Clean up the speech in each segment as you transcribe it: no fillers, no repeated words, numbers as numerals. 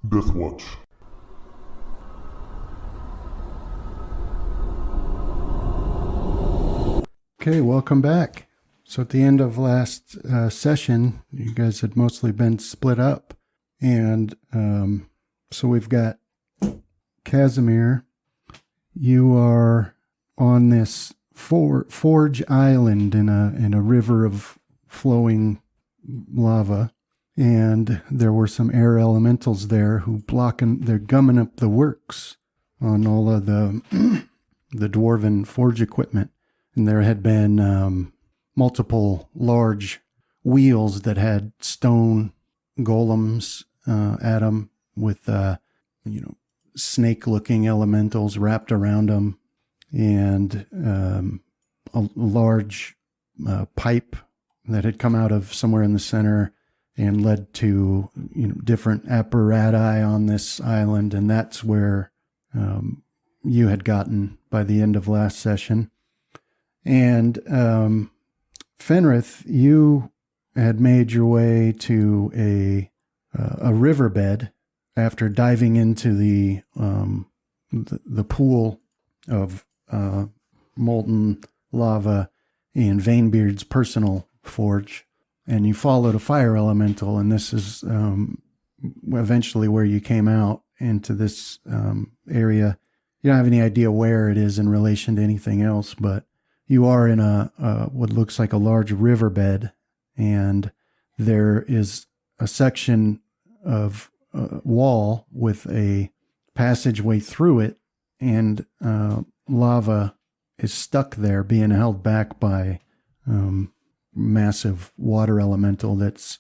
Death Watch. Okay, welcome back. So at the end of last session, you guys had mostly been split up. And so we've got Casimir. You are on this forge island in a river of flowing lava. And there were some air elementals there who they're gumming up the works on all of the dwarven forge equipment. And there had been multiple large wheels that had stone golems at them with, snake-looking elementals wrapped around them, and a large pipe that had come out of somewhere in the center and led to different apparatus on this island, and that's where you had gotten by the end of last session. And Fenrith, you had made your way to a riverbed after diving into the pool of molten lava in Vanebeard's personal forge, and you followed a fire elemental, and this is eventually where you came out into this area. You don't have any idea where it is in relation to anything else, but you are in what looks like a large riverbed, and there is a section of wall with a passageway through it, and lava is stuck there, being held back by massive water elemental that's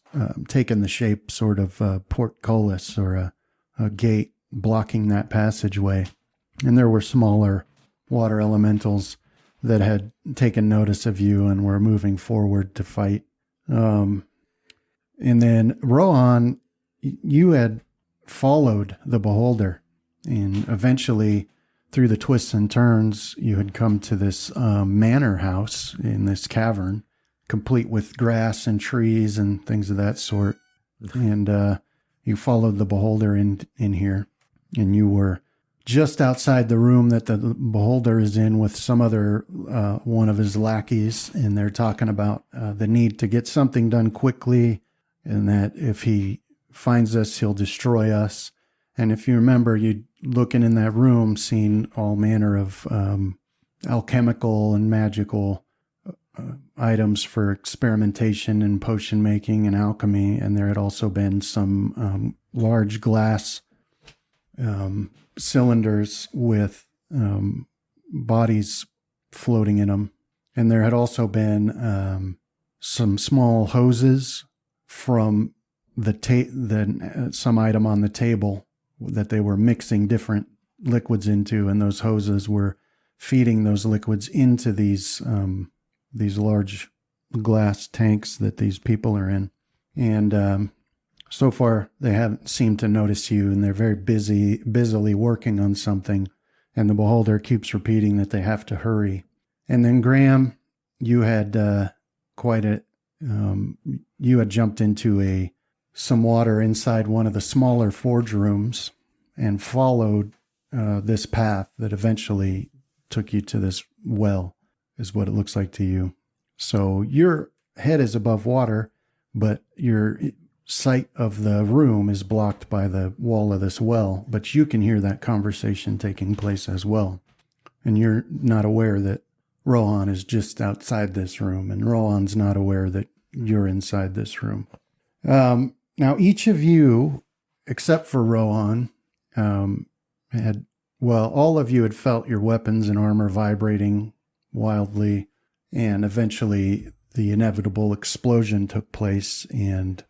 taken the shape sort of portcullis or a gate blocking that passageway. And there were smaller water elementals that had taken notice of you and were moving forward to fight. And then Rohan, you had followed the beholder, and eventually through the twists and turns, you had come to this manor house in this cavern, complete with grass and trees and things of that sort. And you followed the beholder in here, and you were just outside the room that the beholder is in with some other one of his lackeys, and they're talking about the need to get something done quickly, and that if he finds us, he'll destroy us. And if you remember, you looking in that room, seeing all manner of alchemical and magical items for experimentation and potion making and alchemy, and there had also been some large glass cylinders with bodies floating in them. And there had also been some small hoses from some item on the table that they were mixing different liquids into, and those hoses were feeding those liquids into these large glass tanks that these people are in. And so far, they haven't seemed to notice you, and they're very busily working on something. And the beholder keeps repeating that they have to hurry. And then Graham, you had you had jumped into some water inside one of the smaller forge rooms and followed this path that eventually took you to this well, is what it looks like to you. So your head is above water, but your sight of the room is blocked by the wall of this well, but you can hear that conversation taking place as well. And you're not aware that Rohan is just outside this room, and Rohan's not aware that you're inside this room. Now, each of you, except for Rohan, all of you had felt your weapons and armor vibrating wildly, and eventually the inevitable explosion took place, and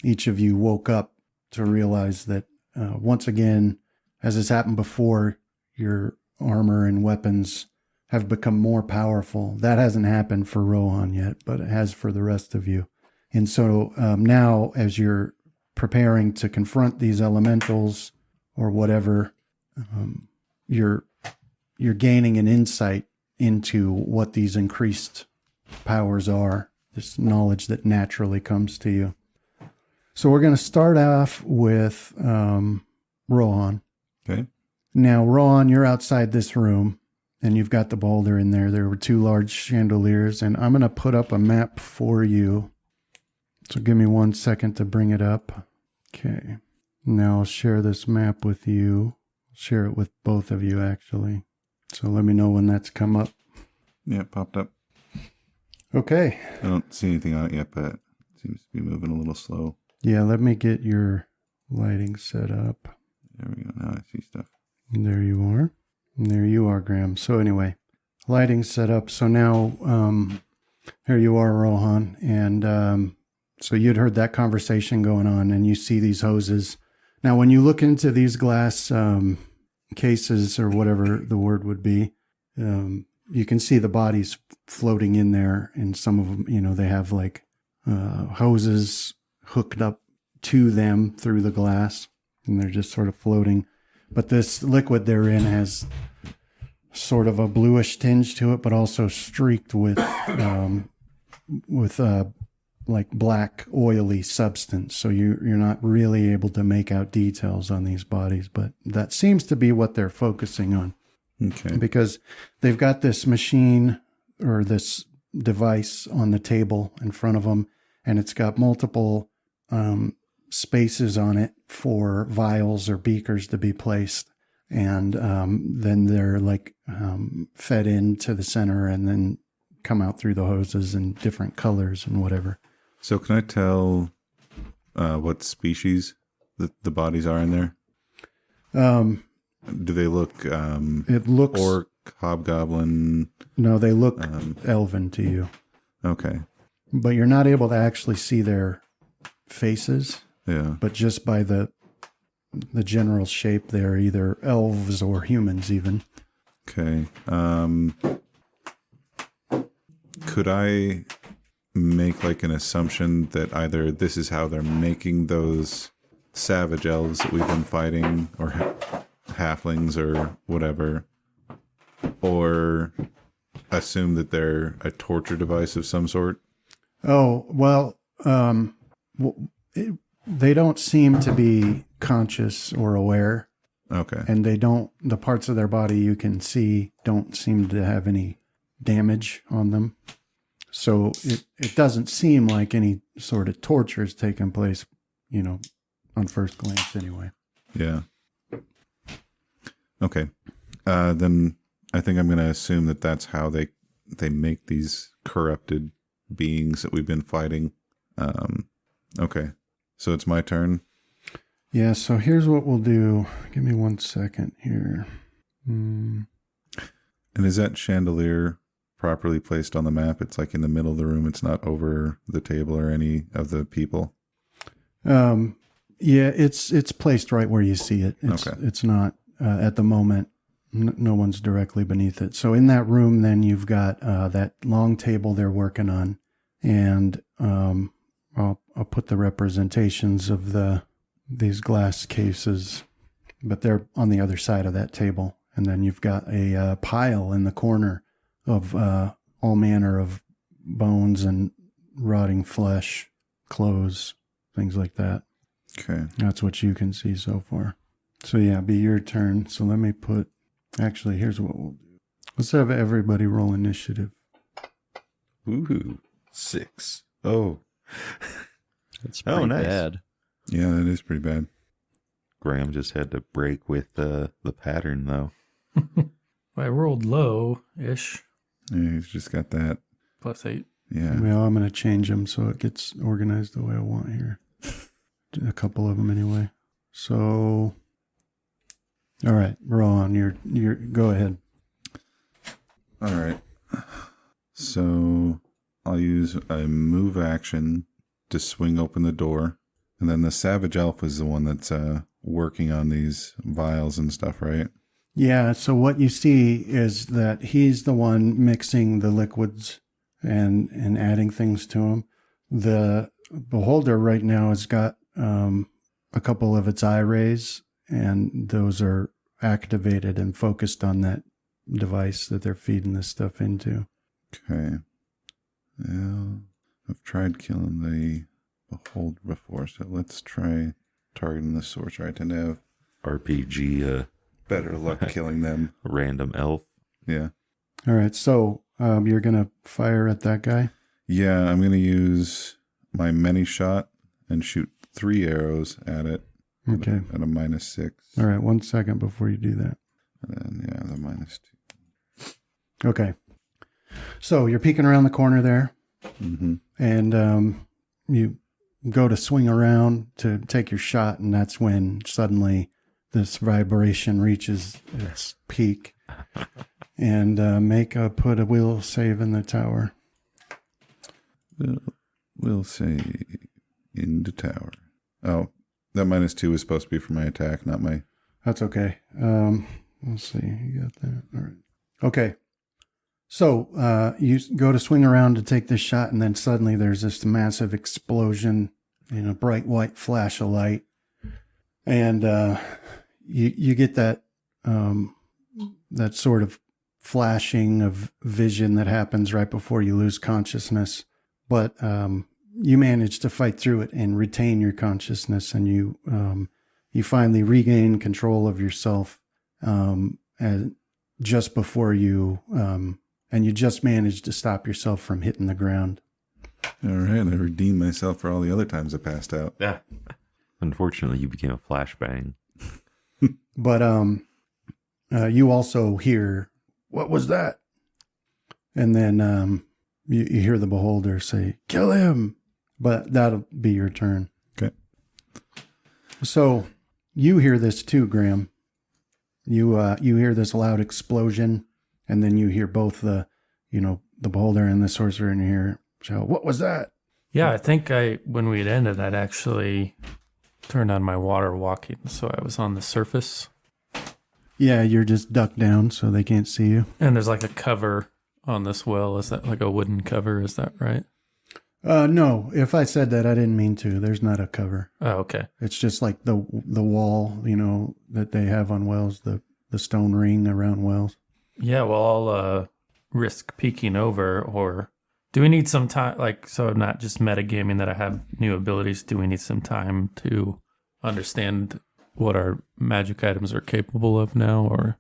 each of you woke up to realize that once again, as has happened before, your armor and weapons have become more powerful. That hasn't happened for Rohan yet, but it has for the rest of you. And so now, as you're preparing to confront these elementals or whatever, you're gaining an insight into what these increased powers are, this knowledge that naturally comes to you. So we're going to start off with Rohan. Okay. Now, Rohan, you're outside this room, and you've got the boulder in there. There were 2 large chandeliers, and I'm going to put up a map for you. So give me 1 second to bring it up. Okay. Now I'll share this map with you. Share it with both of you, actually. So let me know when that's come up. Yeah, it popped up. Okay. I don't see anything on it yet, but it seems to be moving a little slow. Yeah, let me get your lighting set up. There we go. Now I see stuff. There you are. And there you are, Graham. So anyway, lighting set up. So now here you are, Rohan. And so you'd heard that conversation going on, and you see these hoses. Now, when you look into these glass cases, or whatever the word would be, you can see the bodies floating in there. And some of them, they have like hoses hooked up to them through the glass, and they're just sort of floating. But this liquid they're in has sort of a bluish tinge to it, but also streaked with like black oily substance. So you're not really able to make out details on these bodies, but that seems to be what they're focusing on. Okay. Because they've got this machine or this device on the table in front of them, and it's got multiple spaces on it for vials or beakers to be placed. And then they're like fed into the center and then come out through the hoses in different colors and whatever. So can I tell what species the bodies are in there? Do they look It looks orc, hobgoblin? No, they look elven to you. Okay. But you're not able to actually see their faces. Yeah. But just by the general shape, they're either elves or humans even. Okay. Could I make like an assumption that either this is how they're making those savage elves that we've been fighting, or halflings or whatever, or assume that they're a torture device of some sort? Oh, well, they don't seem to be conscious or aware. Okay. And the parts of their body you can see don't seem to have any damage on them. So it doesn't seem like any sort of torture is taking place, on first glance anyway. Yeah. Okay. Then I think I'm going to assume that that's how they make these corrupted beings that we've been fighting. Okay. So it's my turn. Yeah, so here's what we'll do. Give me 1 second here. And is that chandelier properly placed on the map? It's like in the middle of the room. It's not over the table or any of the people. Yeah, it's placed right where you see it. It's not at the moment. No one's directly beneath it. So in that room, then you've got that long table they're working on, and I'll put the representations of these glass cases, but they're on the other side of that table. And then you've got a pile in the corner of all manner of bones and rotting flesh, clothes, things like that. Okay. That's what you can see so far. So yeah, be your turn. So let me actually, here's what we'll do. Let's have everybody roll initiative. Ooh, 6. Oh. That's pretty nice. bad. Yeah, that is pretty bad. Graham just had to break with the pattern, though. I rolled low-ish, Yeah, he's just got that. +8. Yeah. Well, I'm going to change them so it gets organized the way I want here. A couple of them anyway. So, all right, Ron, you're go ahead. All right. So I'll use a move action to swing open the door. And then the Savage Elf is the one that's working on these vials and stuff, right? Yeah, so what you see is that he's the one mixing the liquids and adding things to them. The beholder right now has got a couple of its eye rays, and those are activated and focused on that device that they're feeding this stuff into. Okay. Well, I've tried killing the beholder before, so let's try targeting the sorcerer. I tend to have RPG Better luck killing them. random elf. Yeah. All right. So you're going to fire at that guy? Yeah, I'm going to use my many shot and shoot 3 arrows at it. Okay. At a -6. All right. 1 second before you do that. And then, yeah, the -2. Okay. So you're peeking around the corner there, Mm-hmm. and you go to swing around to take your shot, and that's when suddenly this vibration reaches its peak. And put a will save in the tower. We'll say in the tower. Oh, that -2 was supposed to be for my attack, not my... That's okay. Let's see. You got that. All right. Okay. So you go to swing around to take this shot, and then suddenly there's this massive explosion in a bright white flash of light. And you get that that sort of flashing of vision that happens right before you lose consciousness. But you manage to fight through it and retain your consciousness, and you finally regain control of yourself and just before you and you just managed to stop yourself from hitting the ground. All right, I redeemed myself for all the other times I passed out. Yeah. Unfortunately, you became a flashbang. But you also hear, "What was that?" And then you hear the beholder say, "Kill him." But that'll be your turn. Okay. So you hear this too, Graham. You hear this loud explosion, and then you hear both the beholder and the sorcerer in here shout, "What was that?" Yeah, I think when we had ended, I'd actually turned on my water walking, so I was on the surface. Yeah, you're just ducked down so they can't see you. And there's like a cover on this well. Is that like a wooden cover? Is that right? No, if I said that, I didn't mean to. There's not a cover. Oh, okay. It's just like the wall, that they have on wells, the stone ring around wells. Yeah, well, I'll risk peeking over, or do we need some time? Like, so I'm not just metagaming that I have new abilities. Do we need some time to understand what our magic items are capable of now, or?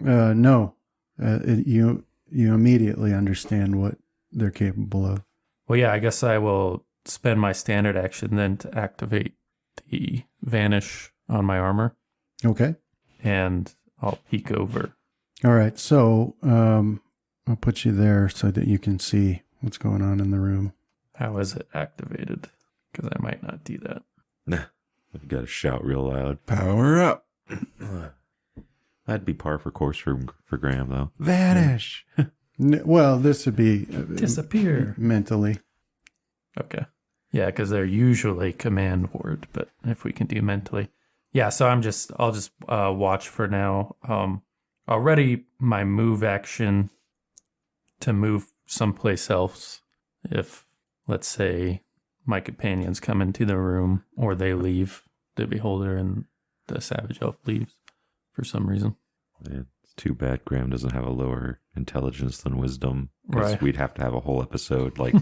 No, you immediately understand what they're capable of. Well, yeah, I guess I will spend my standard action then to activate the vanish on my armor, Okay. and I'll peek over. All right. So I'll put you there so that you can see what's going on in the room. How is it activated? Because I might not do that. Nah. You got to shout real loud. Power up. That'd be par for course for Graham, though. Vanish! Well, this would be Disappear. mentally. Okay. Yeah, because they're usually command word, but if we can do mentally. Yeah, so I'll just watch for now. I'll ready my move action to move someplace else if, let's say, my companions come into the room or they leave, the beholder and the savage elf leaves for some reason. Man, it's too bad Graham doesn't have a lower intelligence than wisdom. 'Cause Right. we'd have to have a whole episode like,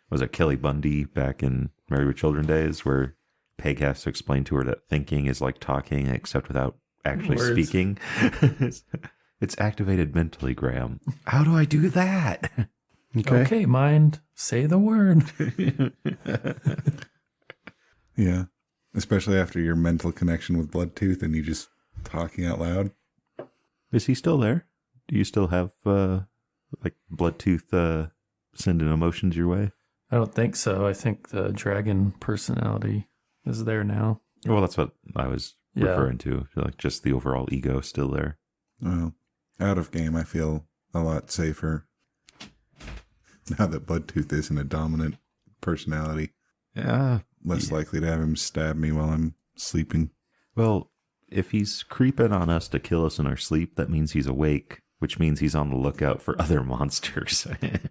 was it Kelly Bundy back in Married with Children days where Peg has to explain to her that thinking is like talking except without actually Words. speaking. It's activated mentally, Graham. How do I do that? Okay. Mind, say the word. Yeah. Especially after your mental connection with Bloodtooth and you just talking out loud. Is he still there? Do you still have like Bloodtooth sending emotions your way? I don't think so. I think the dragon personality is there now. Well, that's what I was Yeah. referring to. Like just the overall ego still there. Well, out of game, I feel a lot safer now that Bloodtooth isn't a dominant personality. Yeah. Less likely to have him stab me while I'm sleeping. Well, if he's creeping on us to kill us in our sleep, that means he's awake, which means he's on the lookout for other monsters.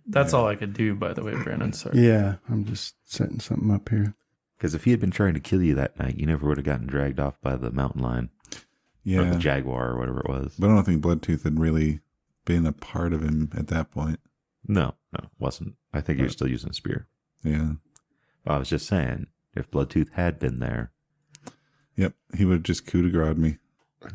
That's all I could do, by the way, Brandon. Sorry. Yeah, I'm just setting something up here. Because if he had been trying to kill you that night, you never would have gotten dragged off by the mountain lion. Or Yeah. the jaguar or whatever it was. But I don't think Bloodtooth had really been a part of him at that point. No, it wasn't. I think he was still using a spear. Yeah. I was just saying, if Bloodtooth had been there. Yep, he would have just coup de grace me.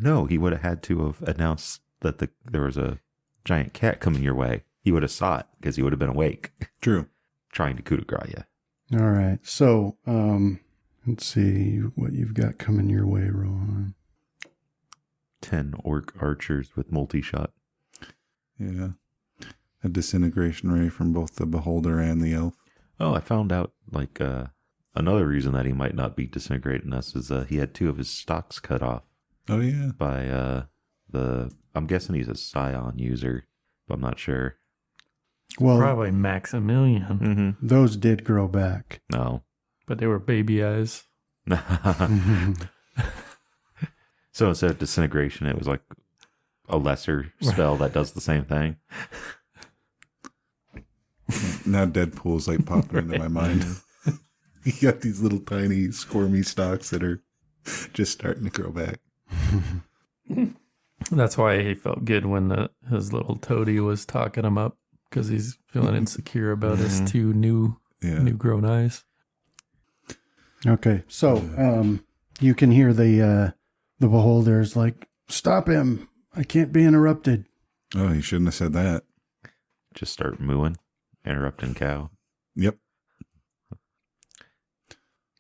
No, he would have had to have announced that there was a giant cat coming your way. He would have saw it because he would have been awake, True. trying to coup de grace you. All right. So, let's see what you've got coming your way, Rohan. 10 orc archers with multi-shot. Yeah. A disintegration ray from both the beholder and the elf. Oh, I found out, like, another reason that he might not be disintegrating us is he had 2 of his stalks cut off Oh, yeah. by I'm guessing he's a Scion user, but I'm not sure. Well, Probably Maximilian, Mm-hmm. those did grow back. No. but they were baby eyes. So instead of disintegration, it was like a lesser spell that does the same thing. Now Deadpool's like popping into my mind. He got these little tiny squirmy stalks that are just starting to grow back. That's why he felt good when his little toady was talking him up, because he's feeling insecure about his 2 new grown eyes. Okay. So, you can hear the beholders like, stop him. I can't be interrupted. Oh, he shouldn't have said that. Just start mooing, interrupting cow. Yep.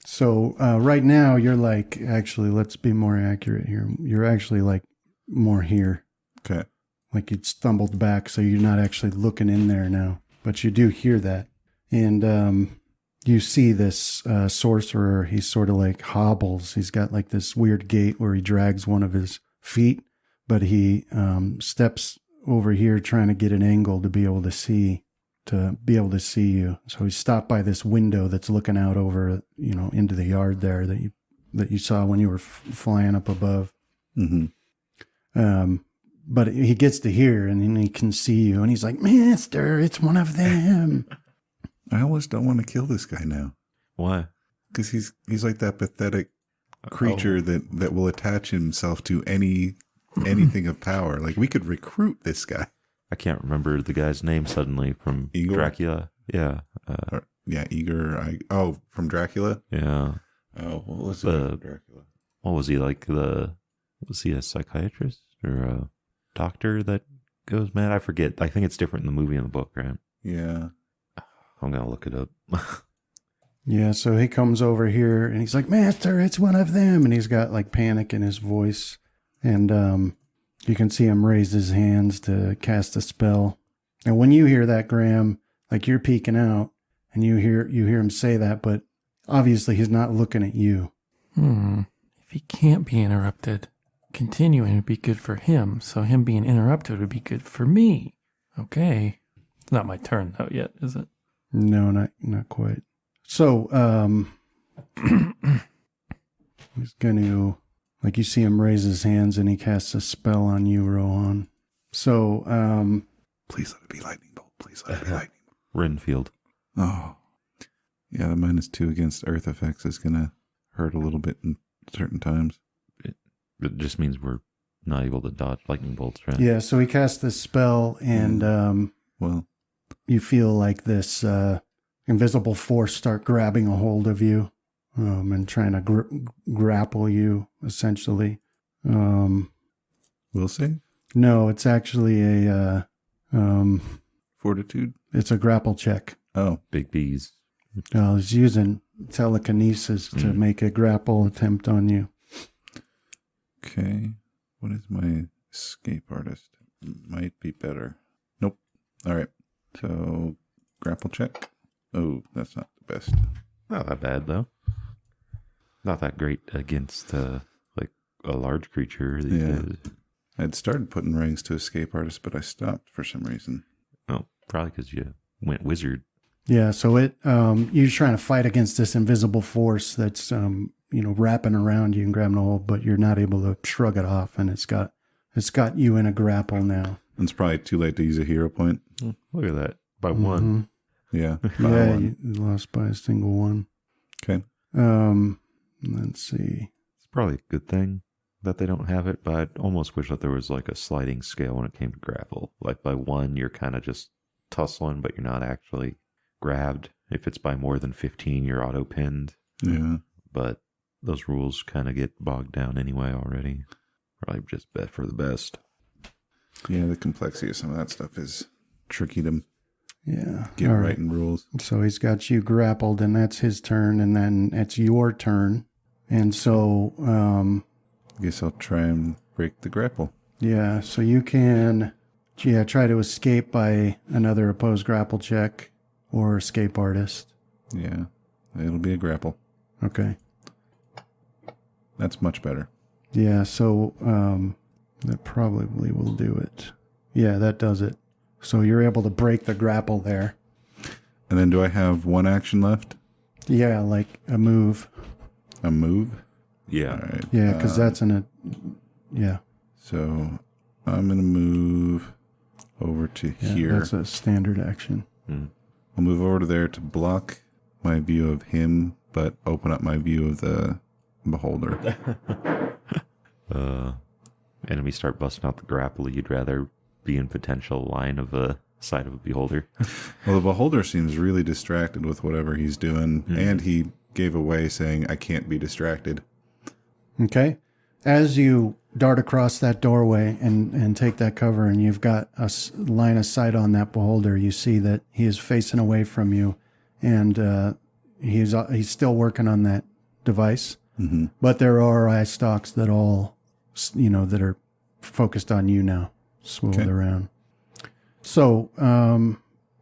So, right now you're like, actually, let's be more accurate here. You're actually like more here. Okay. Like you'd stumbled back, so you're not actually looking in there now. But you do hear that. And you see this sorcerer, he sort of like hobbles. He's got like this weird gait where he drags one of his feet, but he steps over here trying to get an angle to be able to see you. So he stopped by this window that's looking out over, into the yard there that you saw when you were flying up above. Mm-hmm. But he gets to here and then he can see you and he's like, Master, it's one of them. I almost don't want to kill this guy now. Why? Because he's like that pathetic creature that will attach himself to anything of power. Like, we could recruit this guy. I can't remember the guy's name suddenly from Igor? Dracula. Yeah. Igor. From Dracula? Yeah. Oh, what was it? Dracula. What was he like? Was he a psychiatrist or a doctor that goes mad? I forget. I think it's different in the movie and the book, right? Yeah. I'm going to look it up. Yeah, so he comes over here and he's like, Master, it's one of them. And he's got like panic in his voice. And you can see him raise his hands to cast a spell. And when you hear that, Graham, like you're peeking out and you hear him say that, but obviously he's not looking at you. If he can't be interrupted, continuing would be good for him. So him being interrupted would be good for me. Okay. It's not my turn though yet, is it? No, not quite. So, he's going to, like you see him raise his hands and he casts a spell on you, Rohan. So, Please let it be lightning bolt. Please let it be lightning bolt. Renfield. Oh. Yeah, the -2 against earth effects is going to hurt a little bit in certain times. It just means we're not able to dodge lightning bolts, right? yeah, so he casts this spell and, Well, you feel like this invisible force start grabbing a hold of you and trying to grapple you, essentially. we'll save. No, it's actually Fortitude. it's a grapple check. Oh, Big bees. He's using telekinesis to make a grapple attempt on you. okay. What is my escape artist? Might be better. Nope. All right. So, grapple check. Oh, that's not the best. Not that bad, though. Not that great against, like, a large creature. These days. I'd started putting ranks to escape artist, but I stopped for some reason. Oh, probably because you went wizard. Yeah, so you're trying to fight against this invisible force that's wrapping around you and grabbing a hold, but you're not able to shrug it off, and it's got you in a grapple now. It's probably too late to use a hero point. Look at that. By one. Yeah. Yeah, One. you lost by a single one. Okay. Let's see. It's probably a good thing that they don't have it, but I'd almost wish that there was like a sliding scale when it came to grapple. Like by 1, you're kind of just tussling, but you're not actually grabbed. If it's by more than 15, you're auto-pinned. Yeah. But those rules kind of get bogged down anyway already. Probably just bet for the best. Yeah, the complexity of some of that stuff is tricky to get All right in rules. So he's got you grappled, and that's his turn, and then it's your turn. And so, I guess I'll try and break the grapple. yeah, so you can, try to escape by another opposed grapple check or escape artist. Yeah, it'll be a grapple. Okay. That's much better. Yeah, so that probably will do it. Yeah, that does it. So you're able to break the grapple there. And then do I have one action left? Yeah, like a move. A move? Yeah. All right. Yeah, because that's yeah. So I'm going to move over to Yeah, here. that's a standard action. I'll move over to there to block my view of him, but open up my view of the beholder. Enemies start busting out the grapple. You'd rather be in potential line of a sight of a beholder. Well, the beholder seems really distracted with whatever he's doing, and he gave away saying, I can't be distracted. Okay. As you dart across that doorway and take that cover, and you've got a line of sight on that beholder, you see that he is facing away from you, and he's still working on that device. Mm-hmm. But there are eye stalks that that are focused on you now, swirled around. So,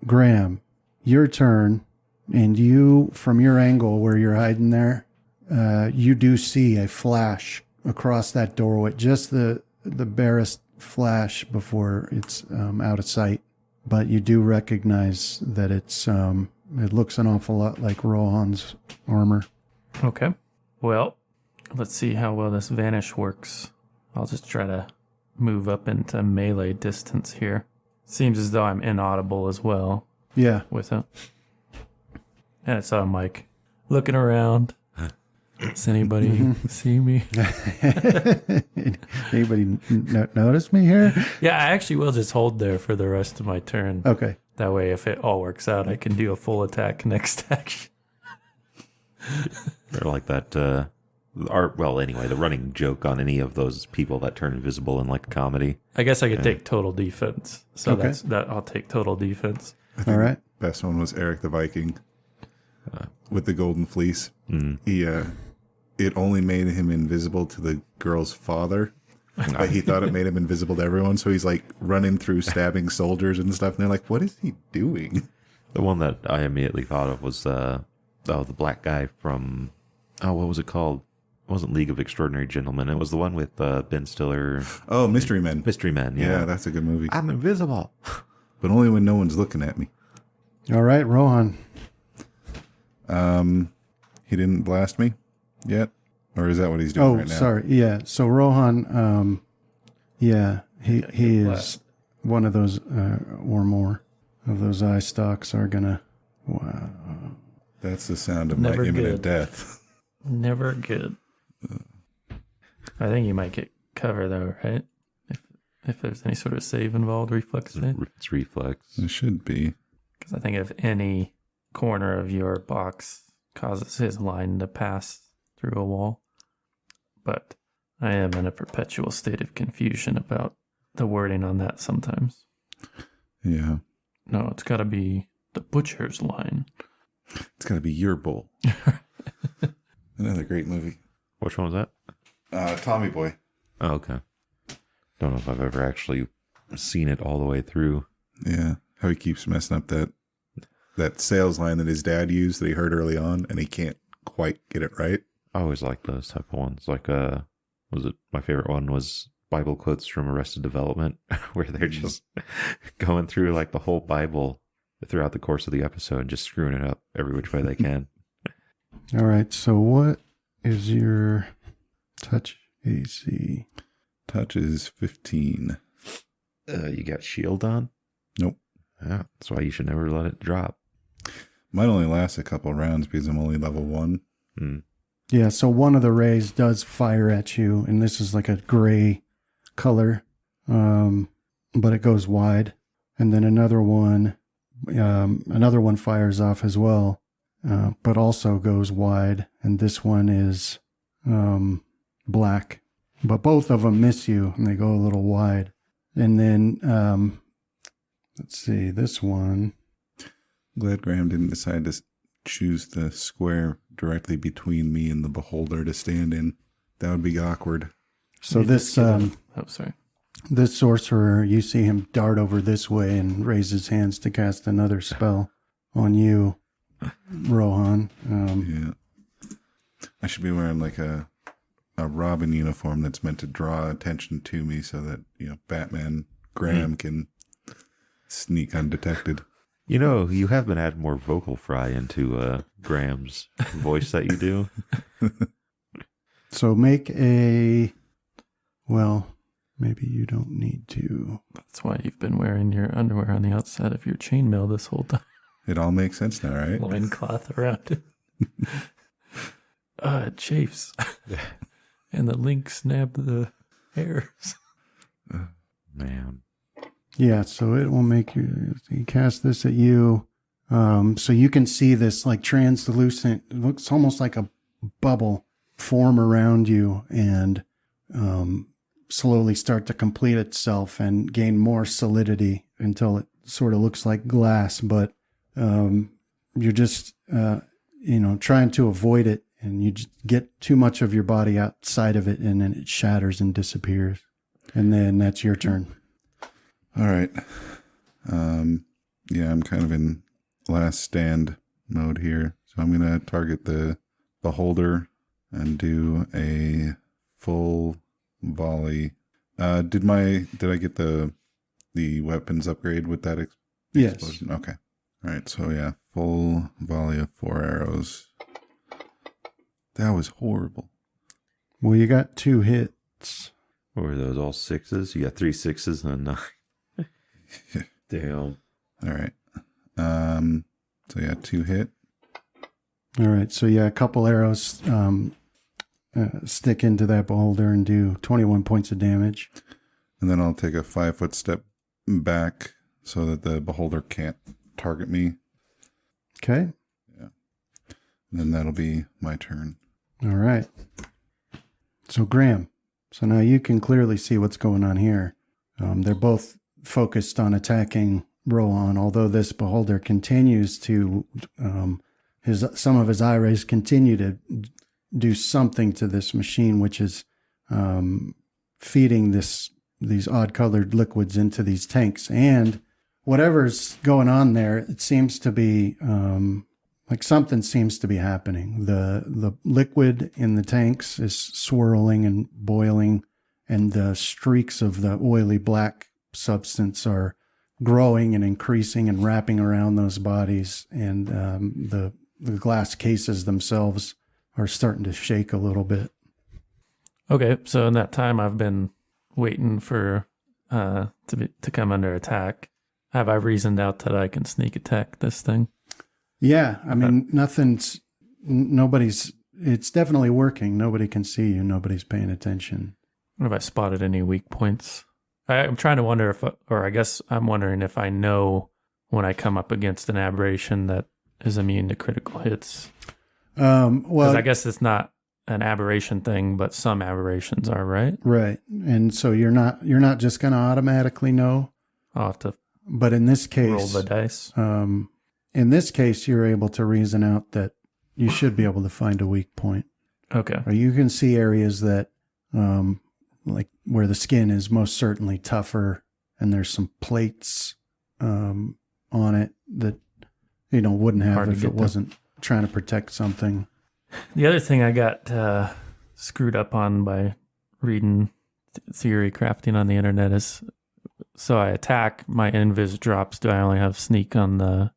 Graham, your turn, and you, from your angle where you're hiding there, you do see a flash across that doorway, just the barest flash before it's out of sight. But you do recognize that it looks an awful lot like Rohan's armor. Okay. Well, let's see how well this vanish works. I'll just try to move up into melee distance here. Seems as though I'm inaudible as well Yeah. with it. And so I'm like looking around. Does anybody see me? Anybody notice me here? Yeah, I actually will just hold there for the rest of my turn. Okay. That way, if it all works out, I can do a full attack next action. They're like that, the running joke on any of those people that turn invisible in like a comedy. I guess I could take total defense. So Okay. I'll take total defense. All right. Best one was Eric the Viking with the golden fleece. He it only made him invisible to the girl's father, but he thought it made him invisible to everyone. So he's like running through stabbing soldiers and stuff, and they're like, "What is he doing?" The one that I immediately thought of was the black guy from what was it called? It wasn't League of Extraordinary Gentlemen. It was the one with Ben Stiller. Oh, Mystery Men. Mystery Men. Yeah, that's a good movie, I'm invisible. but only when no one's looking at me. All right, Rohan. He didn't blast me yet, or is that what he's doing right now? Sorry. Yeah. So Rohan, he is blast. one of those or more of those eye stalks are gonna. Wow. That's the sound of Never my imminent good. death. Never good. I think you might get cover though, right? If there's any sort of save involved, reflex save. It's reflex. It should be. Because I think if any corner of your box causes his line to pass through a wall. But I am in a perpetual state of confusion about the wording on that sometimes. Yeah. No, it's got to be the butcher's line. It's got to be your bull. Another great movie. Which one was that? Tommy Boy. Oh, okay. Don't know if I've ever actually seen it all the way through. Yeah. How he keeps messing up that sales line that his dad used that he heard early on, and he can't quite get it right. I always like those type of ones. Like, my favorite one was Bible quotes from Arrested Development, where they're just going through like the whole Bible throughout the course of the episode and just screwing it up every which way they can. All right. So what is your touch AC? Touch is 15. You got shield on? Nope. Yeah, that's why you should never let it drop. Might only last a couple rounds because I'm only level 1. Yeah. So one of the rays does fire at you, and this is like a gray color, but it goes wide, and then another one fires off as well, but also goes wide, and this one is black, but both of them miss you and they go a little wide. And then, let's see, this one. Glad Graham didn't decide to choose the square directly between me and the beholder to stand in. That would be awkward. So this, sorry. This sorcerer, you see him dart over this way and raise his hands to cast another spell on you, Rohan. Yeah. I should be wearing like a Robin uniform that's meant to draw attention to me so that, Batman Graham can sneak undetected. You have been adding more vocal fry into Graham's voice that you do. So make maybe you don't need to. That's why you've been wearing your underwear on the outside of your chainmail this whole time. It all makes sense now, right? Loincloth around it. It chafes. And the link snapped the hairs. Man. Yeah, so it will make you cast this at you. So you can see this like translucent, it looks almost like a bubble form around you and slowly start to complete itself and gain more solidity until it sort of looks like glass. But you're just, trying to avoid it, and you just get too much of your body outside of it, and then it shatters and disappears. And then that's your turn. All right. Yeah, I'm kind of in last stand mode here. So I'm going to target the beholder and do a full volley. Did I get the weapons upgrade with that explosion? Yes. Okay. All right. So yeah, full volley of 4 arrows. That was horrible. Well, you got 2 hits. What were those, all 6s? You got 3 6s and a 9. Damn. All right. So yeah, 2 hit. All right. So yeah, a couple arrows stick into that beholder and do 21 points of damage. And then I'll take a 5-foot step back so that the beholder can't target me. Okay. Yeah. And then that'll be my turn. All right. So Graham, so now you can clearly see what's going on here. They're both focused on attacking Rohan, although this beholder continues to, some of his eye rays continue to do something to this machine, which is feeding these odd-colored liquids into these tanks. And whatever's going on there, it seems to be like something seems to be happening. The liquid in the tanks is swirling and boiling, and the streaks of the oily black substance are growing and increasing and wrapping around those bodies. And the glass cases themselves are starting to shake a little bit. Okay, so in that time I've been waiting for to come under attack. Have I reasoned out that I can sneak attack this thing? Yeah, I mean, it's definitely working. Nobody can see you. Nobody's paying attention. Have I spotted any weak points? I'm trying to wonder I guess I'm wondering if I know when I come up against an aberration that is immune to critical hits. Because I guess it's not an aberration thing, but some aberrations are, right? Right. And so you're not just going to automatically know. I'll have to but in this case, roll the dice. In this case, you're able to reason out that you should be able to find a weak point. Okay. Or you can see areas that, like where the skin is most certainly tougher, and there's some plates on it that wouldn't have if it wasn't trying to protect something. The other thing I got screwed up on by reading theory crafting on the internet is, so I attack, my invis drops. Do I only have sneak on the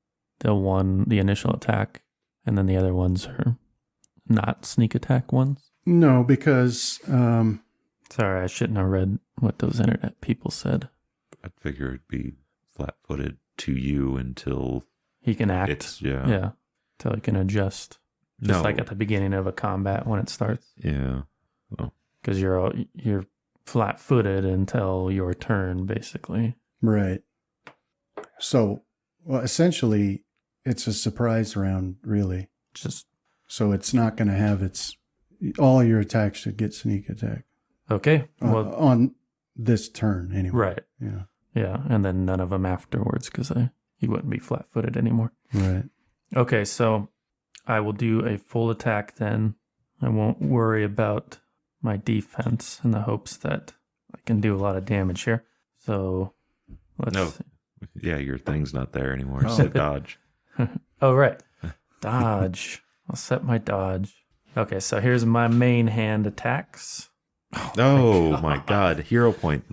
initial attack, and then the other ones are not sneak attack ones? No, because sorry, I shouldn't have read what those internet people said. I'd figure it'd be flat-footed to you until he can act. Yeah, until he can adjust. Just like at the beginning of a combat when it starts. Yeah. Well, because you're flat-footed until your turn, basically. Right. So, it's a surprise round, really. So it's not going to have All your attacks should get sneak attack. Okay. Well, On this turn, anyway. right. Yeah. Yeah, and then none of them afterwards because he wouldn't be flat-footed anymore. Right. Okay, so I will do a full attack then. I won't worry about my defense in the hopes that I can do a lot of damage here. So let's No. see. Yeah, your thing's not there anymore. Oh. So dodge. Oh, right. Dodge. I'll set my dodge. Okay, so here's my main hand attacks. Oh my god. Hero point.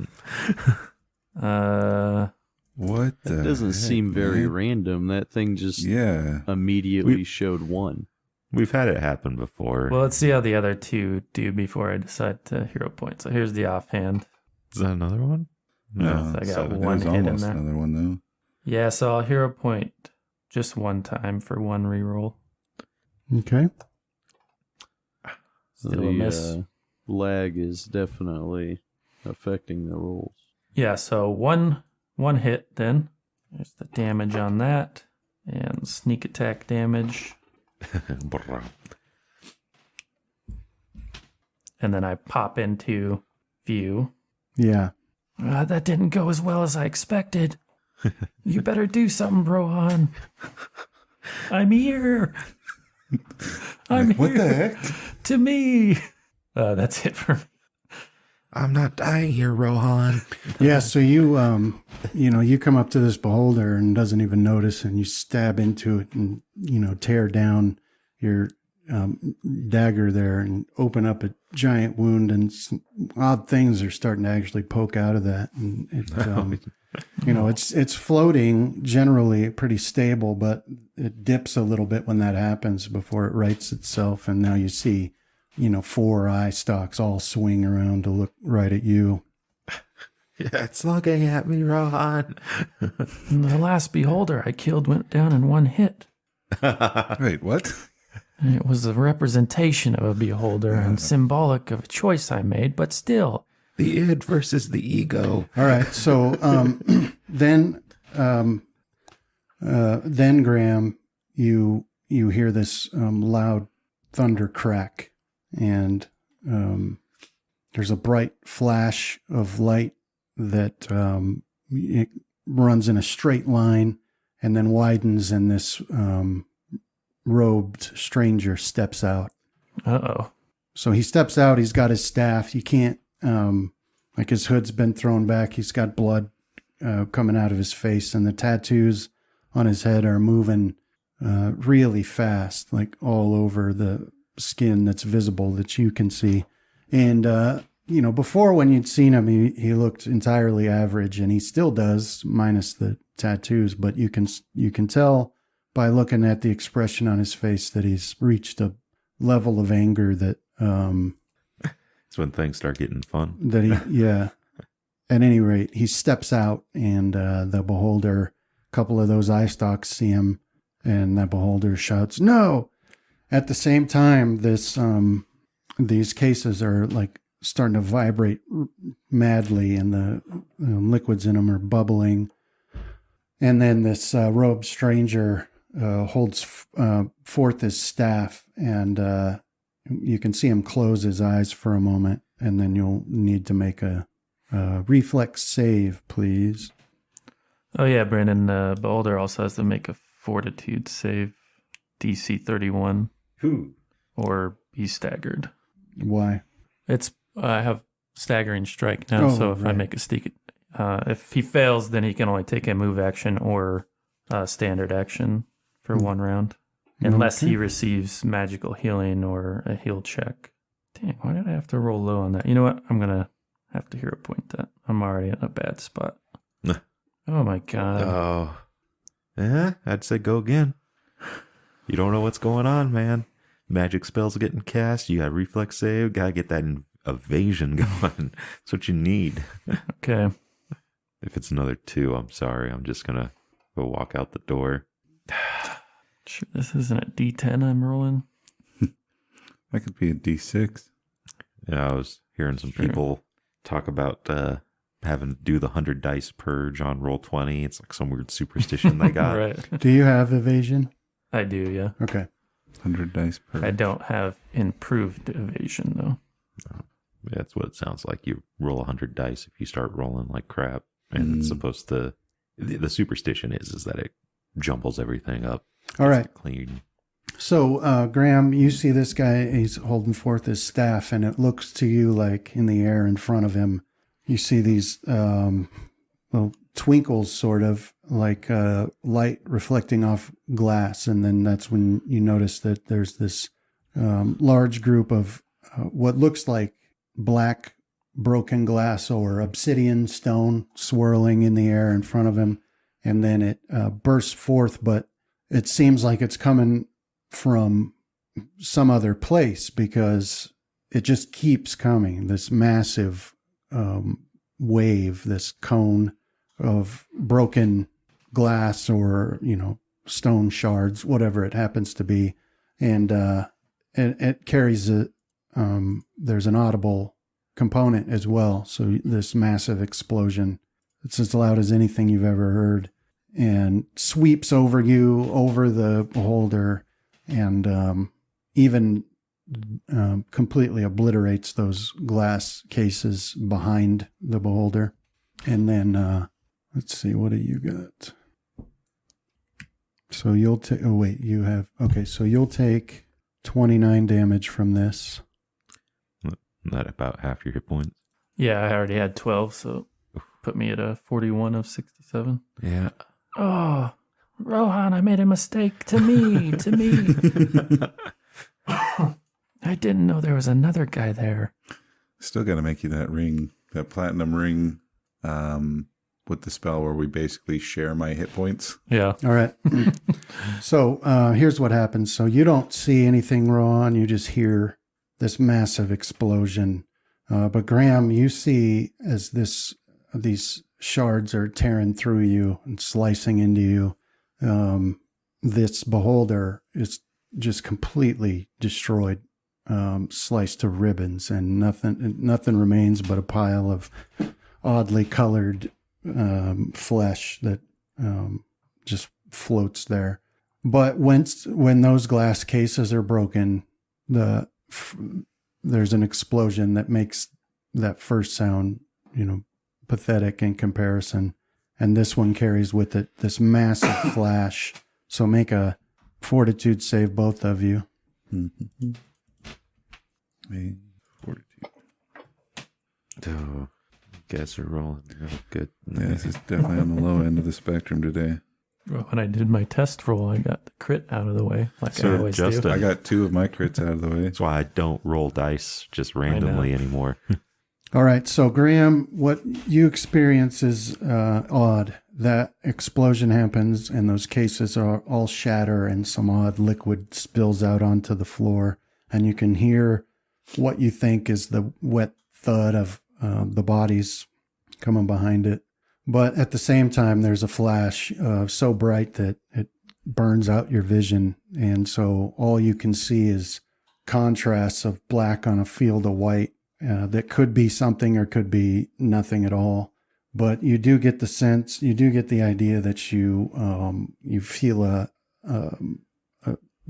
What the That doesn't heck, seem very man? random. That thing just Yeah. immediately showed 1. We've had it happen before. Well, let's see how the other two do before I decide to hero point. So here's the offhand. Is that another one? No, I got so one there's hit in almost there. another one though. Yeah, so I'll hero point just one time for one reroll. Okay. Still a miss. Lag is definitely affecting the rolls. Yeah, so one hit then. There's the damage on that. And sneak attack damage. And then I pop into view. Yeah. That didn't go as well as I expected. You better do something, Rohan. I'm here. I'm What here. the heck? To me. That's it for me. I'm not dying here, Rohan. Yeah. So you come up to this beholder and doesn't even notice, and you stab into it and, tear down your dagger there and open up a giant wound, and odd things are starting to actually poke out of that. And it's floating generally pretty stable, but it dips a little bit when that happens before it rights itself. And now you see, 4 eye stalks all swing around to look right at you. Yeah, it's looking at me, Rohan. The last beholder I killed went down in one hit. Wait, what? It was a representation of a beholder and symbolic of a choice I made, but still. The id versus the ego. All right. So then Graham, you hear this loud thunder crack, and there's a bright flash of light that it runs in a straight line and then widens, and this robed stranger steps out. Uh-oh. So he steps out. He's got his staff. You can't, his hood's been thrown back. He's got blood coming out of his face, and the tattoos on his head are moving really fast, like all over the skin that's visible that you can see. And, before when you'd seen him, he looked entirely average, and he still does, minus the tattoos. But you can tell by looking at the expression on his face that he's reached a level of anger that It's when things start getting fun. At any rate, he steps out, and the beholder, a couple of those eye stalks see him, and that beholder shouts, "No!" At the same time, these cases are like starting to vibrate madly, and the liquids in them are bubbling. And then this robed stranger holds forth his staff, and you can see him close his eyes for a moment, and then you'll need to make a reflex save, please. Oh, yeah, Brandon. Beholder also has to make a fortitude save, DC 31. Who? Or be staggered. Why? I have staggering strike now, so if I make a stick, if he fails, then he can only take a move action or standard action for one round, unless he receives magical healing or a heal check. Dang, why did I have to roll low on that? You know what? I'm gonna have to hero point that. I'm already in a bad spot. Oh my god. Oh. Yeah, I'd say go again. You don't know what's going on, man. Magic spells are getting cast. You got reflex save. Gotta get that evasion going. That's what you need. Okay. If it's another 2, I'm sorry. I'm just gonna go walk out the door. Sure, this isn't a D10 I'm rolling. That could be a D6. Yeah, I was hearing some people talk about having to do the 100 dice purge on Roll20. It's like some weird superstition they got. Right. Do you have evasion? I do, yeah. Okay. 100 dice per. I don't have improved evasion though. That's what it sounds like. You roll 100 dice if you start rolling like crap, and it's supposed to. The superstition is that it jumbles everything up. All right. Clean. So, Graham, you see this guy, he's holding forth his staff, and it looks to you like in the air in front of him, you see these little twinkles, sort of like light reflecting off glass. And then that's when you notice that there's this large group of what looks like black broken glass or obsidian stone swirling in the air in front of him. And then it bursts forth, but it seems like it's coming from some other place because it just keeps coming. This massive wave, this cone of broken glass or, stone shards, whatever it happens to be. And it carries there's an audible component as well. So this massive explosion, it's as loud as anything you've ever heard, and sweeps over you, over the beholder, and even completely obliterates those glass cases behind the beholder. And then, let's see, what do you got? So you'll take, so you'll take 29 damage from this. That about half your hit points. Yeah, I already had 12, so put me at a 41 of 67. Yeah. Oh, Rohan, I made a mistake. To me. I didn't know there was another guy there. Still got to make you that ring, that platinum ring, with the spell where we basically share my hit points. Yeah. All right. So here's what happens. So you don't see anything, Rohan. You just hear this massive explosion. But Graham, you see as these shards are tearing through you and slicing into you, this beholder is just completely destroyed, sliced to ribbons, and nothing remains but a pile of oddly colored flesh that just floats there. But when those glass cases are broken, there's an explosion that makes that first sound, pathetic in comparison. And this one carries with it this massive flash. So make a fortitude save, both of you. Mm-hmm. Fortitude. Oh, guys are rolling good. Yeah, this is definitely on the low end of the spectrum today. Well, when I did my test roll, I got the crit out of the way, like I always do. Justin, I got 2 of my crits out of the way. That's why I don't roll dice just randomly anymore. All right. So, Graham, what you experience is odd. That explosion happens and those cases are all shatter and some odd liquid spills out onto the floor. And you can hear what you think is the wet thud of the bodies coming behind it. But at the same time, there's a flash so bright that it burns out your vision. And so all you can see is contrasts of black on a field of white that could be something or could be nothing at all. But you do get the sense, you do get the idea that you feel a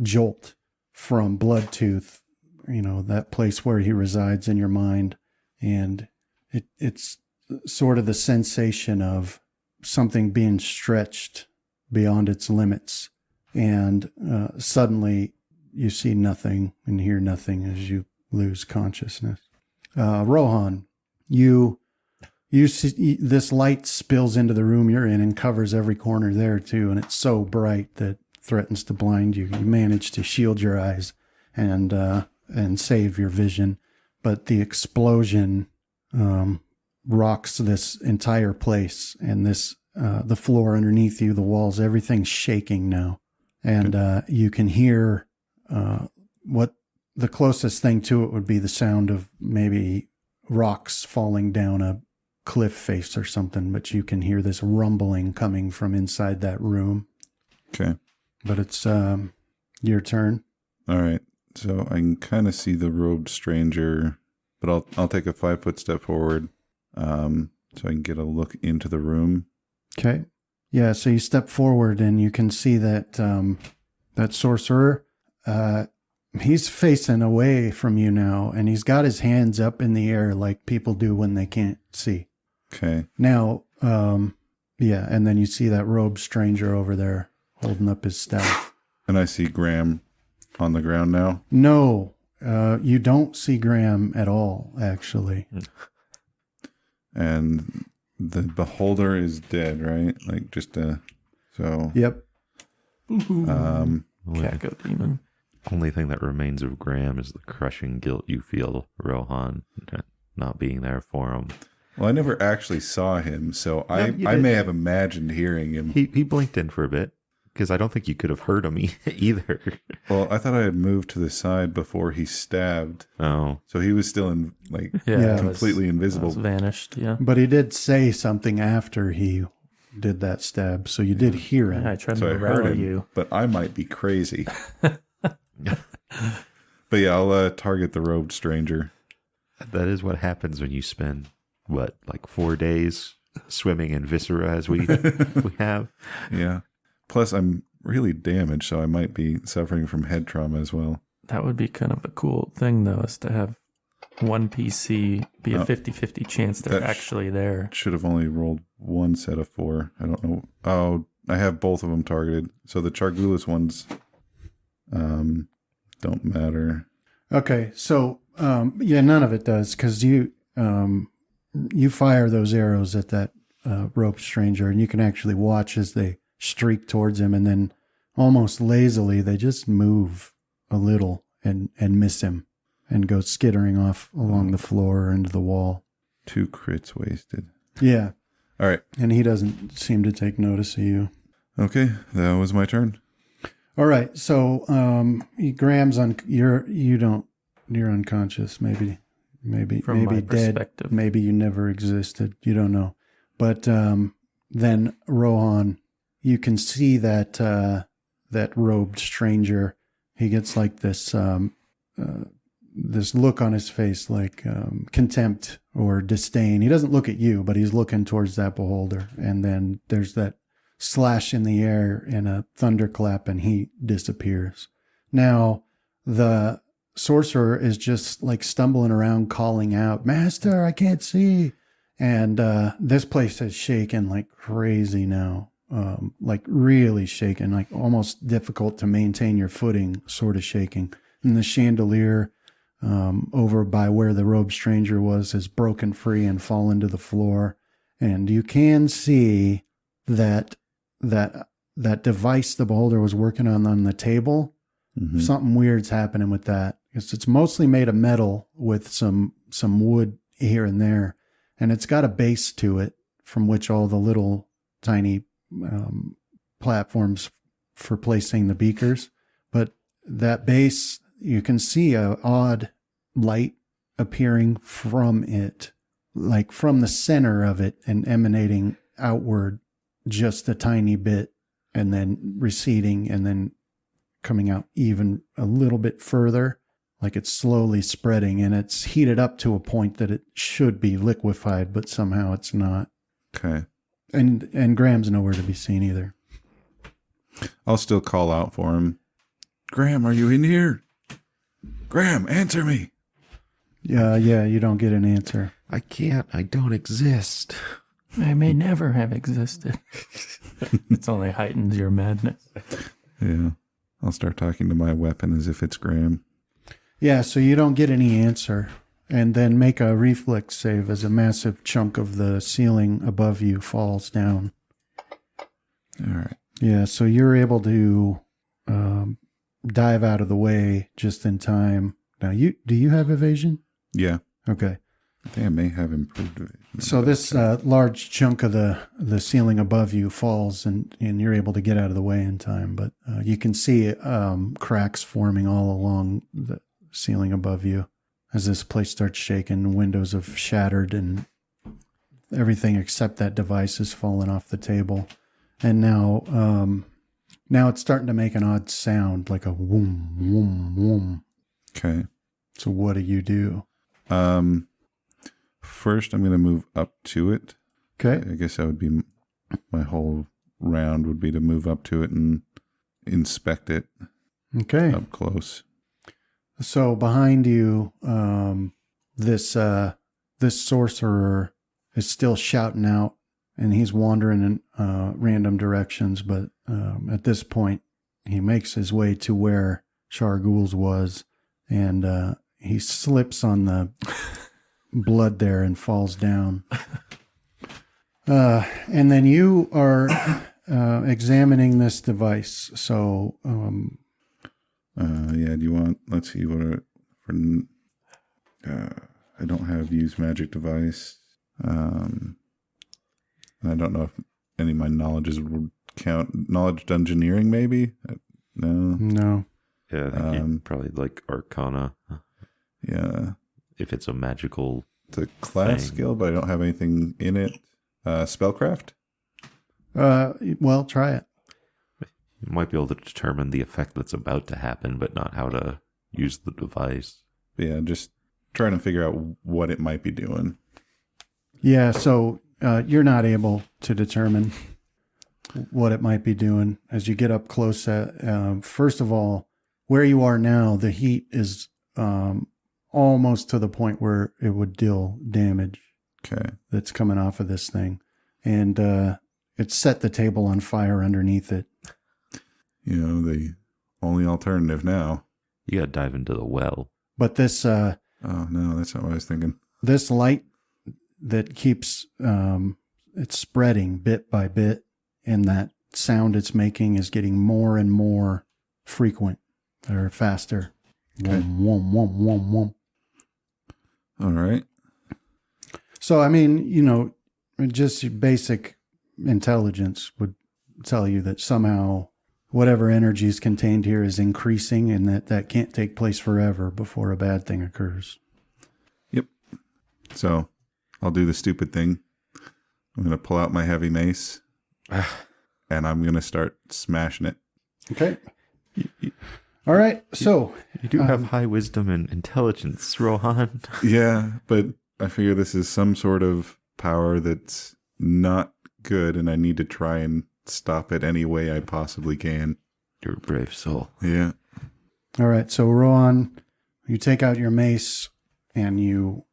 jolt from Bloodtooth, that place where he resides in your mind. And it's sort of the sensation of something being stretched beyond its limits. And suddenly you see nothing and hear nothing as you lose consciousness. Rohan, you see this light spills into the room you're in and covers every corner there too. And it's so bright that threatens to blind you. You manage to shield your eyes and save your vision. But the explosion rocks this entire place, and the floor underneath you, the walls, everything's shaking now. And you can hear what the closest thing to it would be the sound of maybe rocks falling down a cliff face or something, but you can hear this rumbling coming from inside that room. Okay. But it's your turn. All right. So I can kind of see the robed stranger, but I'll take a 5-foot step forward, so I can get a look into the room. Okay. Yeah, so you step forward and you can see that that sorcerer, He's facing away from you now, and he's got his hands up in the air like people do when they can't see. Okay. Now, yeah, and then you see that robed stranger over there holding up his staff. And I see Graham on the ground now. No, you don't see Graham at all, actually. And the beholder is dead, right? Like just so. Yep. Caco demon. Only thing that remains of Graham is the crushing guilt you feel, Rohan, not being there for him. Well, I never actually saw him, so I did. may have imagined hearing him. He blinked in for a bit because I don't think you could have heard him either. Well, I thought I had moved to the side before he stabbed, Oh, so he was still in Yeah. completely invisible. Was vanished. Yeah. But he did say something after he did that stab, so you did hear him. I tried So I to heard rally him, you. but I might be crazy. But yeah, I'll target the robed stranger. that is what happens when you spend, like 4 days swimming in viscera as we have. Yeah. Plus, I'm really damaged, so I might be suffering from head trauma as well. That would be kind of a cool thing, though, is to have one PC be a 50-50 chance they're that actually there. Should have only rolled one set of 4. I don't know. Oh, I have both of them targeted. So the Chargulis ones don't matter. Okay, so yeah, none of it does because you fire those arrows at that rope stranger, and you can actually watch as they streak towards him, and then almost lazily they just move a little and miss him, and go skittering off along the floor or into the wall. 2 crits wasted. Yeah, All right. and he doesn't seem to take notice of you. Okay, that was my turn. All right, so Graham's you're unconscious, maybe From my dead, perspective. maybe you never existed. You don't know. But then Rohan, you can see that that robed stranger. He gets like this this look on his face, like contempt or disdain. He doesn't look at you, but he's looking towards that beholder. And then there's that slash in the air and a thunderclap, and he disappears. Now, the sorcerer is just like stumbling around calling out, "Master, I can't see." And this place is shaking like crazy now, like really shaking, like almost difficult to maintain your footing, sort of shaking. And the chandelier over by where the robed stranger was has broken free and fallen to the floor. And you can see that device the beholder was working on the table. Mm-hmm. Something weird's happening with that. It's mostly made of metal with some wood here and there, and it's got a base to it from which all the little tiny platforms for placing the beakers. But that base, you can see a odd light appearing from it, like from the center of it and emanating outward just a tiny bit, and then receding, and then coming out even a little bit further, like it's slowly spreading, and it's heated up to a point that it should be liquefied, but somehow it's not. Okay. And Graham's nowhere to be seen either. I'll still call out for him. Graham, are you in here? Graham, answer me. Yeah, you don't get an answer. I can't. I don't exist. I may never have existed. It's only heightens your madness. Yeah. I'll start talking to my weapon as if it's Graham. Yeah, so you don't get any answer. And then make a reflex save as a massive chunk of the ceiling above you falls down. All right. Yeah, so you're able to dive out of the way just in time. Now, do you have evasion? Yeah. Okay. I think I may have improved it. So this large chunk of the ceiling above you falls, and you're able to get out of the way in time. But you can see cracks forming all along the ceiling above you as this place starts shaking. Windows have shattered, and everything except that device has fallen off the table. And now it's starting to make an odd sound, like a whoom, whoom, whoom. Okay. So what do you do? First, I'm going to move up to it. Okay. I guess that would be my whole round would be to move up to it and inspect it. Okay. up close. So behind you, this sorcerer is still shouting out, and he's wandering in random directions. But at this point, he makes his way to where Shargul's was, and he slips on the blood there and falls down. And then you are examining this device. So, Yeah, do you want, let's see, I don't have use magic device. I don't know if any of my knowledges would count. Knowledge dungeoneering, maybe? No. no. Yeah, I think probably like Arcana, Yeah. if it's a magical. It's a class Thing. skill, but I don't have anything in it. Spellcraft? Well, try it. You might be able to determine the effect that's about to happen, but not how to use the device. Yeah, just trying to figure out what it might be doing. Yeah, so you're not able to determine what it might be doing as you get up close. First of all, where you are now, the heat is almost to the point where it would deal damage Okay. that's coming off of this thing. And it set the table on fire underneath it. You know, the only alternative now. You gotta dive into the well. But this Oh, no, that's not what I was thinking. this light that keeps it's spreading bit by bit, and that sound it's making is getting more and more frequent or faster. Okay. Wom, wom, wom, wom. All right. So, I mean, you know, just your basic intelligence would tell you that somehow whatever energy is contained here is increasing, and that can't take place forever before a bad thing occurs. Yep. So I'll do the stupid thing. I'm going to pull out my heavy mace and I'm going to start smashing it. Okay. All right. So You do have high wisdom and intelligence, Rohan. Yeah, but I figure this is some sort of power that's not good and I need to try and stop it any way I possibly can. You're a brave soul. Yeah. all right. So Rohan, you take out your mace and you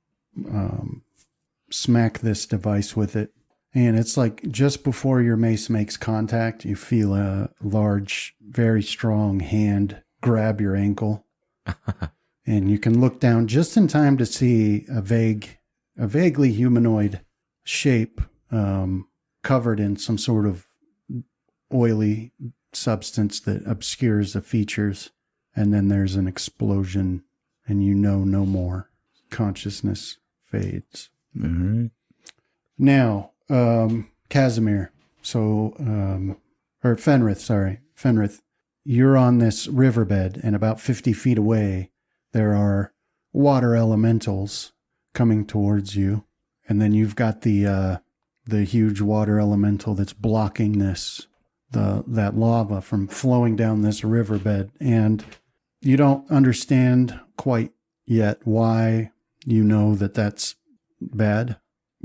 smack this device with it. And it's like just before your mace makes contact, you feel a large, very strong hand grab your ankle. And you can look down just in time to see a vaguely humanoid shape covered in some sort of oily substance that obscures the features. And then there's an explosion and you know no more. Consciousness fades. All right. Now, Casimir, or Fenrith, you're on this riverbed, and about 50 feet away, there are water elementals coming towards you. And then you've got the huge water elemental that's blocking that lava from flowing down this riverbed. And you don't understand quite yet why you know that that's bad.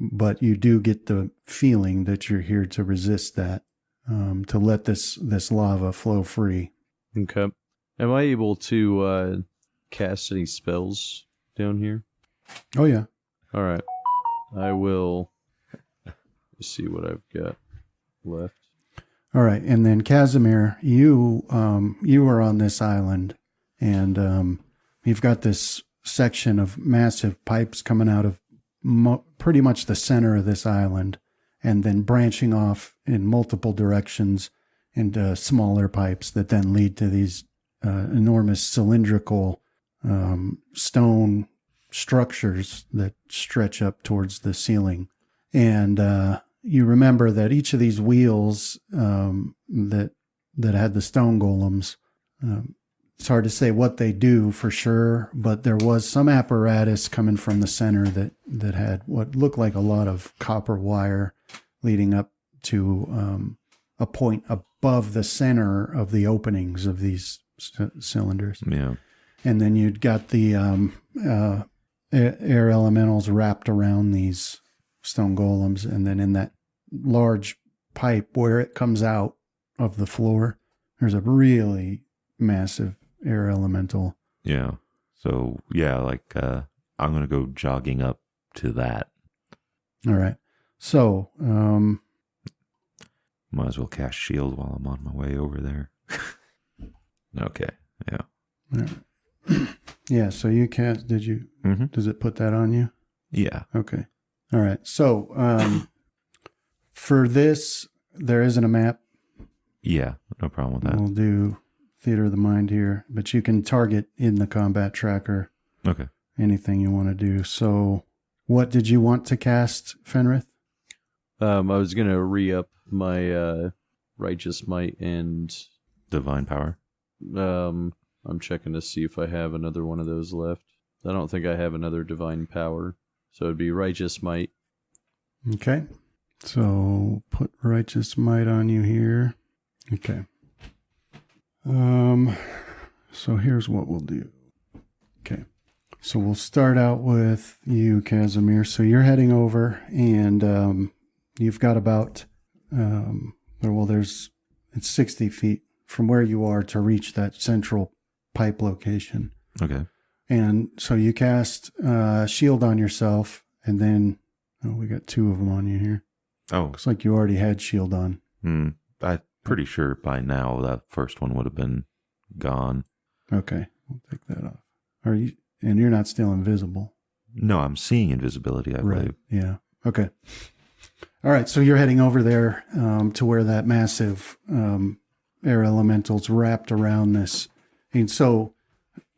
But you do get the feeling that you're here to resist that, to let this lava flow free. Okay. Am I able to cast any spells down here? Oh, yeah. All right. I will see what I've got left. All right. And then, Casimir, you are on this island, and you've got this section of massive pipes coming out of pretty much the center of this island, and then branching off in multiple directions into smaller pipes that then lead to these enormous cylindrical stone structures that stretch up towards the ceiling. And you remember that each of these wheels that had the stone golems, it's hard to say what they do for sure, but there was some apparatus coming from the center that had what looked like a lot of copper wire leading up to a point above the center of the openings of these cylinders. Yeah. And then you'd got the air elementals wrapped around these stone golems. And then in that large pipe where it comes out of the floor, there's a really massive air elemental. Yeah. So yeah, like I'm gonna go jogging up to that. All right. So, Might as well cast shield while I'm on my way over there. Okay. Yeah. yeah, so you cast, did you, Mm-hmm. does it put that on you? Yeah. Okay. All right. So, for this, there isn't a map. Yeah. No problem with that. We'll do Theater of the Mind here, but you can target in the combat tracker Okay. anything you want to do. So, what did you want to cast, Fenrith? I was gonna re-up my Righteous Might, and Divine power. I'm checking to see if I have another one of those left. I don't think I have another Divine Power, so it'd be Righteous Might. Okay. So, put Righteous Might on you here. Okay. So here's what we'll do. Okay. So we'll start out with you, Casimir. So you're heading over, and you've got about, it's 60 feet from where you are to reach that central pipe location. Okay. And so you cast shield on yourself, and then, we got 2 of them on you here. Oh. Looks like you already had shield on. I'm pretty sure by now that first one would have been gone. Okay, we'll take that off. And you're not still invisible. No, I'm seeing invisibility, I believe. Yeah. Okay. All right. So you're heading over there to where that massive air elemental's wrapped around this. And so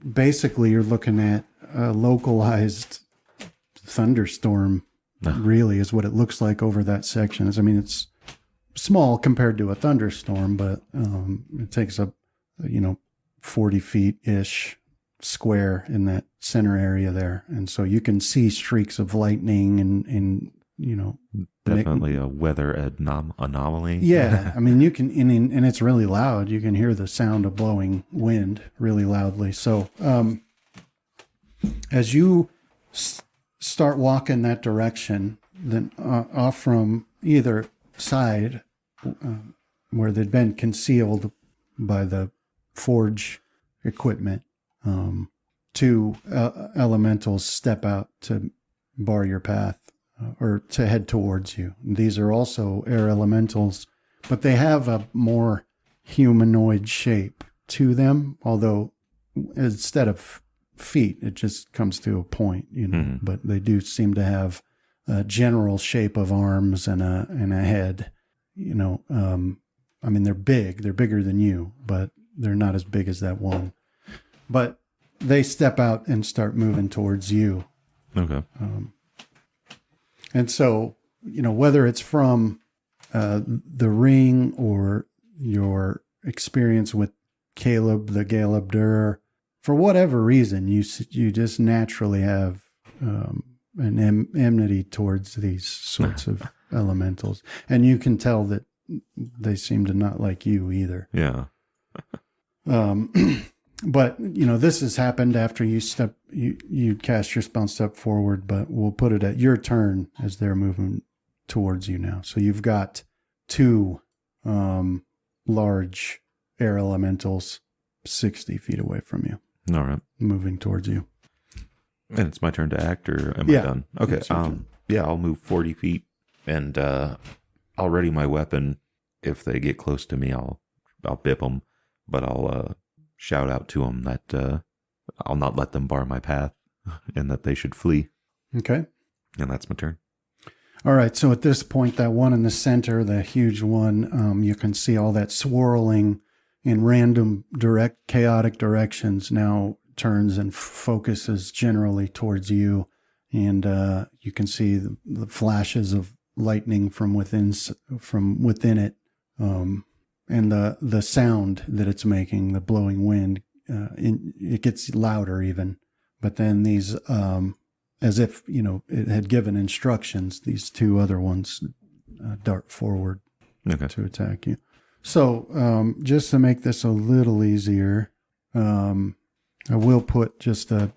basically you're looking at a localized thunderstorm, really, is what it looks like over that section. It's small compared to a thunderstorm, but it takes up, 40 feet-ish square in that center area there. And so you can see streaks of lightning and Definitely a weather anomaly. Yeah. You can, and it's really loud. You can hear the sound of blowing wind really loudly. So as you start walking that direction, then off from either side where they'd been concealed by the forge equipment, 2 elementals step out to bar your path or to head towards you. These are also air elementals, but they have a more humanoid shape to them, although instead of feet, it just comes to a point, but they do seem to have a general shape of arms and a head. They're big. They're bigger than you, but they're not as big as that one. But they step out and start moving towards you. Okay. And so, whether it's from the ring or your experience with Caleb, the Galeb Durer, for whatever reason, you just naturally have an enmity towards these sorts of elementals. And you can tell that they seem to not like you either. Yeah. But this has happened after you cast your spell and step forward, but we'll put it at your turn as they're moving towards you now. So you've got 2 large air elementals 60 feet away from you, All right. moving towards you. And it's my turn to act, or am I done? Okay. It's your turn. Yeah, I'll move 40 feet, and I'll ready my weapon. If they get close to me, I'll bip them, but I'll shout out to them that I'll not let them bar my path, and that they should flee. Okay. And that's my turn. All right. So at this point, that one in the center, the huge one, you can see all that swirling in random chaotic directions now turns and focuses generally towards you. And you can see the flashes of lightning from within it. And the sound that it's making, the blowing wind, it gets louder even. But then these, as if, it had given instructions, these 2 other ones dart forward to attack you. So just to make this a little easier, I will put just a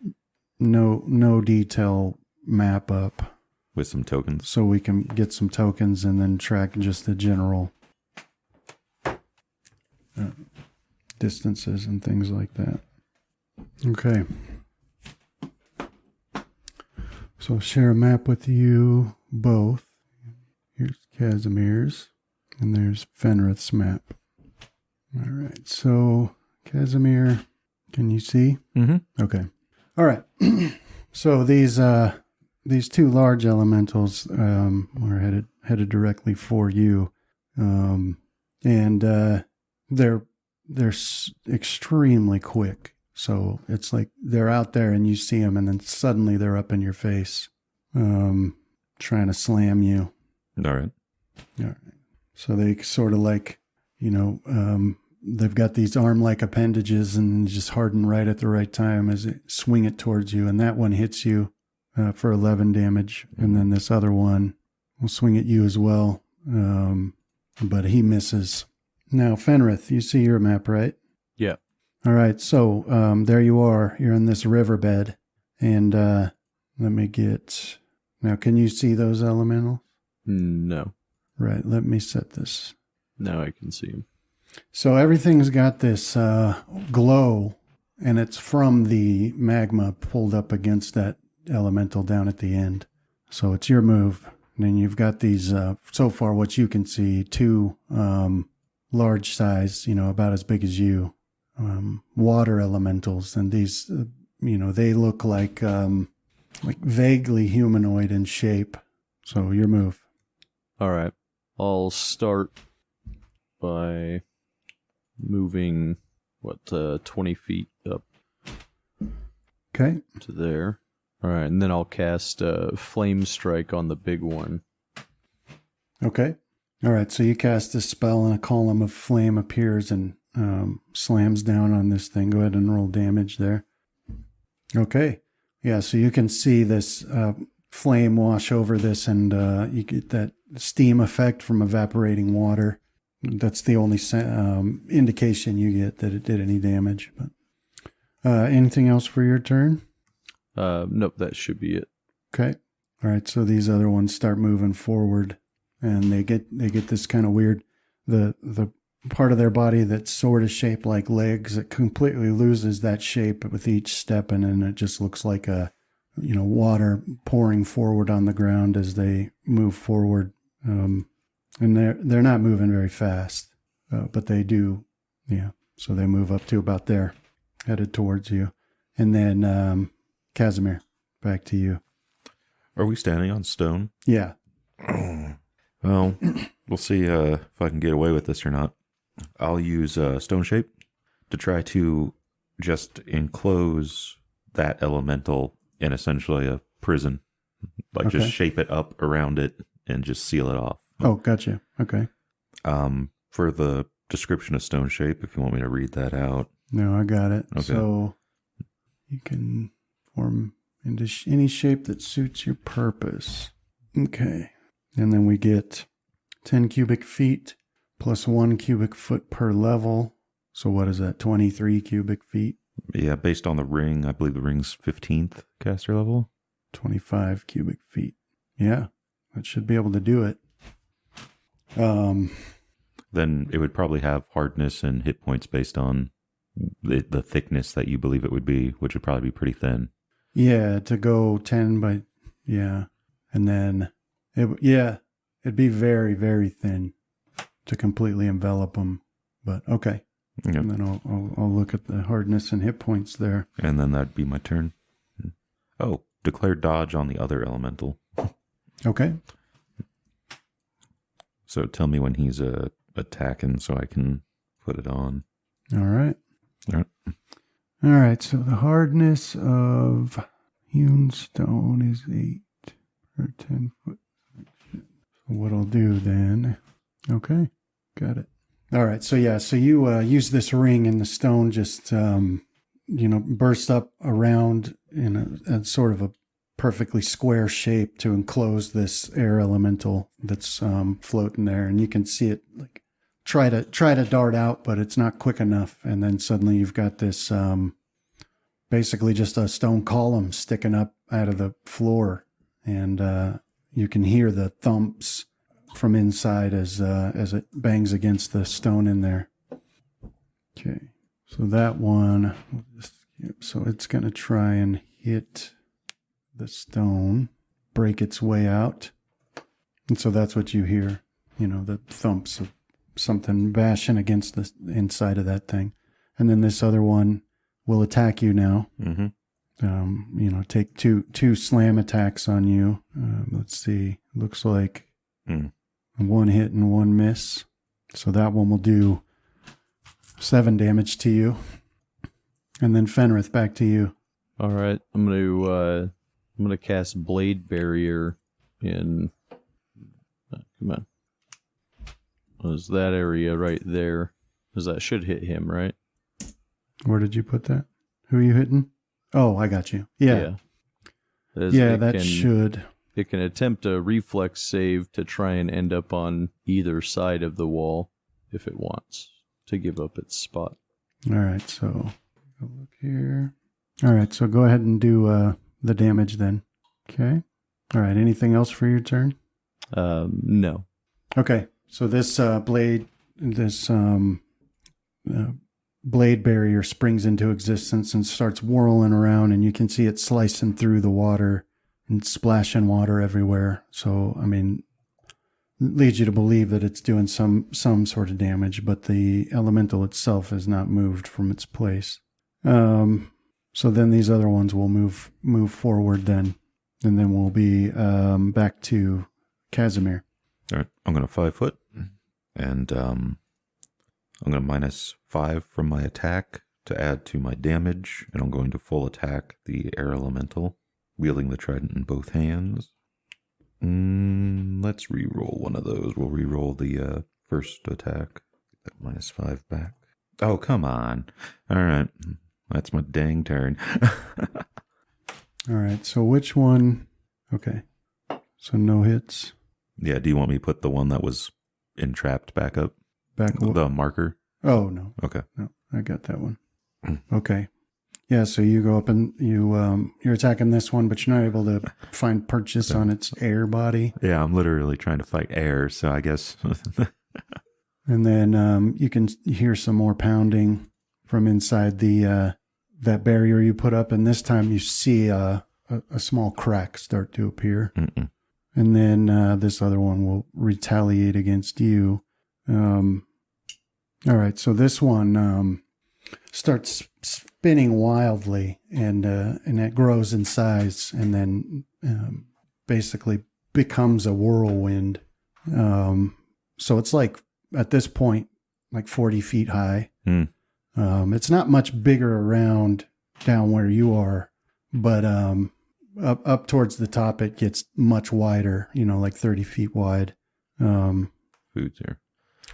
no detail map up. With some tokens. So we can get some tokens and then track just the general distances and things like that. Okay. So I'll share a map with you both. Here's Casimir's, and there's Fenrith's map. All right. So Casimir, can you see? Mm-hmm. Okay. All right. So these two large elementals are headed directly for you, and they're extremely quick. So it's like they're out there and you see them, and then suddenly they're up in your face, trying to slam you. All right. All right. So they sort of like, they've got these arm-like appendages and just harden right at the right time as they swing it towards you. And that one hits you for 11 damage. And then this other one will swing at you as well, but he misses. Now, Fenrith, you see your map, right? Yeah. All right, so there you are. You're in this riverbed, and let me get... Now, can you see those elementals? No. Right, let me set this. Now I can see him. So everything's got this glow, and it's from the magma pulled up against that elemental down at the end. So it's your move. And then you've got these, so far what you can see, two large size, about as big as you. Water elementals, and these, they look like vaguely humanoid in shape. So your move. All right. I'll start by moving 20 feet up Okay. to there. All right, and then I'll cast Flame Strike on the big one. Okay. All right. So you cast a spell, and a column of flame appears and slams down on this thing. Go ahead and roll damage there. Okay. Yeah, so you can see this flame wash over this, and you get that steam effect from evaporating water. That's the only indication you get that it did any damage. But anything else for your turn? Nope, that should be it. Okay. All right, so these other ones start moving forward, and they get this kind of weird, the part of their body that's sort of shaped like legs, it completely loses that shape with each step, and then it just looks like water pouring forward on the ground as they move forward. And they're not moving very fast, but they do, yeah. So they move up to about there, headed towards you. And then Casimir, back to you. Are we standing on stone? Yeah. Well, we'll see if I can get away with this or not. I'll use Stone Shape to try to just enclose that elemental in essentially a prison. Like Okay. just shape it up around it and just seal it off. Oh, gotcha. Okay. For the description of Stone Shape, if you want me to read that out. No, I got it. Okay. So you can form into any shape that suits your purpose. Okay. And then we get 10 cubic feet plus 1 cubic foot per level. So what is that, 23 cubic feet? Yeah, based on the ring, I believe the ring's 15th caster level. 25 cubic feet. Yeah, that should be able to do it. Then it would probably have hardness and hit points based on the thickness that you believe it would be, which would probably be pretty thin. Yeah, to go 10 by, yeah. And then, it'd be very, very thin to completely envelop them. But okay. Yep. And then I'll look at the hardness and hit points there. And then that'd be my turn. Oh, declare dodge on the other elemental. Okay. So tell me when he's attacking so I can put it on. All right. All right. All right. So the hardness of hewn stone is 8 or 10 foot. So what I'll do then. Okay. Got it. All right. So yeah. So you use this ring, and the stone just bursts up around in a sort of a perfectly square shape to enclose this air elemental that's floating there, and you can see it like try to dart out, but it's not quick enough. And then suddenly you've got this basically just a stone column sticking up out of the floor, and you can hear the thumps from inside as it bangs against the stone in there. Okay, so that one, we'll just Yep, so it's going to try and hit the stone, break its way out. And so that's what you hear, the thumps of something bashing against the inside of that thing. And then this other one will attack you now. Mm-hmm. Take two slam attacks on you. Let's see. Looks like 1 hit and 1 miss. So that one will do 7 damage to you. And then Fenrith, back to you. All right, I'm gonna cast Blade Barrier in. Come on. Was that area right there? Because that should hit him, right? Where did you put that? Who are you hitting? Oh, I got you. Yeah. That should. It can attempt a reflex save to try and end up on either side of the wall if it wants to give up its spot. All right, so go look here. All right, so go ahead and do the damage then. Okay. All right, anything else for your turn? No. Okay, so this blade barrier springs into existence and starts whirling around, and you can see it slicing through the water and splashing water everywhere. So, it leads you to believe that it's doing some sort of damage, but the elemental itself is not moved from its place. So then these other ones will move forward then, and then we'll be back to Casimir. All right, I'm going to 5 foot, and I'm going to -5 from my attack to add to my damage, and I'm going to full attack the air elemental, wielding the trident in both hands. Let's re-roll one of those. We'll re-roll the first attack. Get that -5 back. Oh, come on. All right, that's my dang turn. All right, so which one? Okay, so no hits. Yeah, do you want me to put the one that was entrapped back up? The marker? Oh, no. Okay. No, I got that one. Okay. Yeah, so you go up and you're attacking this one, but you're not able to find purchase on its air body. Yeah, I'm literally trying to fight air, so I guess. And then you can hear some more pounding from inside that barrier you put up, and this time you see a small crack start to appear. Mm-mm. And then this other one will retaliate against you. All right, so this one starts spinning wildly, and it grows in size, and then basically becomes a whirlwind. So it's like, at this point, like 40 feet high. It's not much bigger around down where you are, but up towards the top, it gets much wider, like 30 feet wide. Foods here.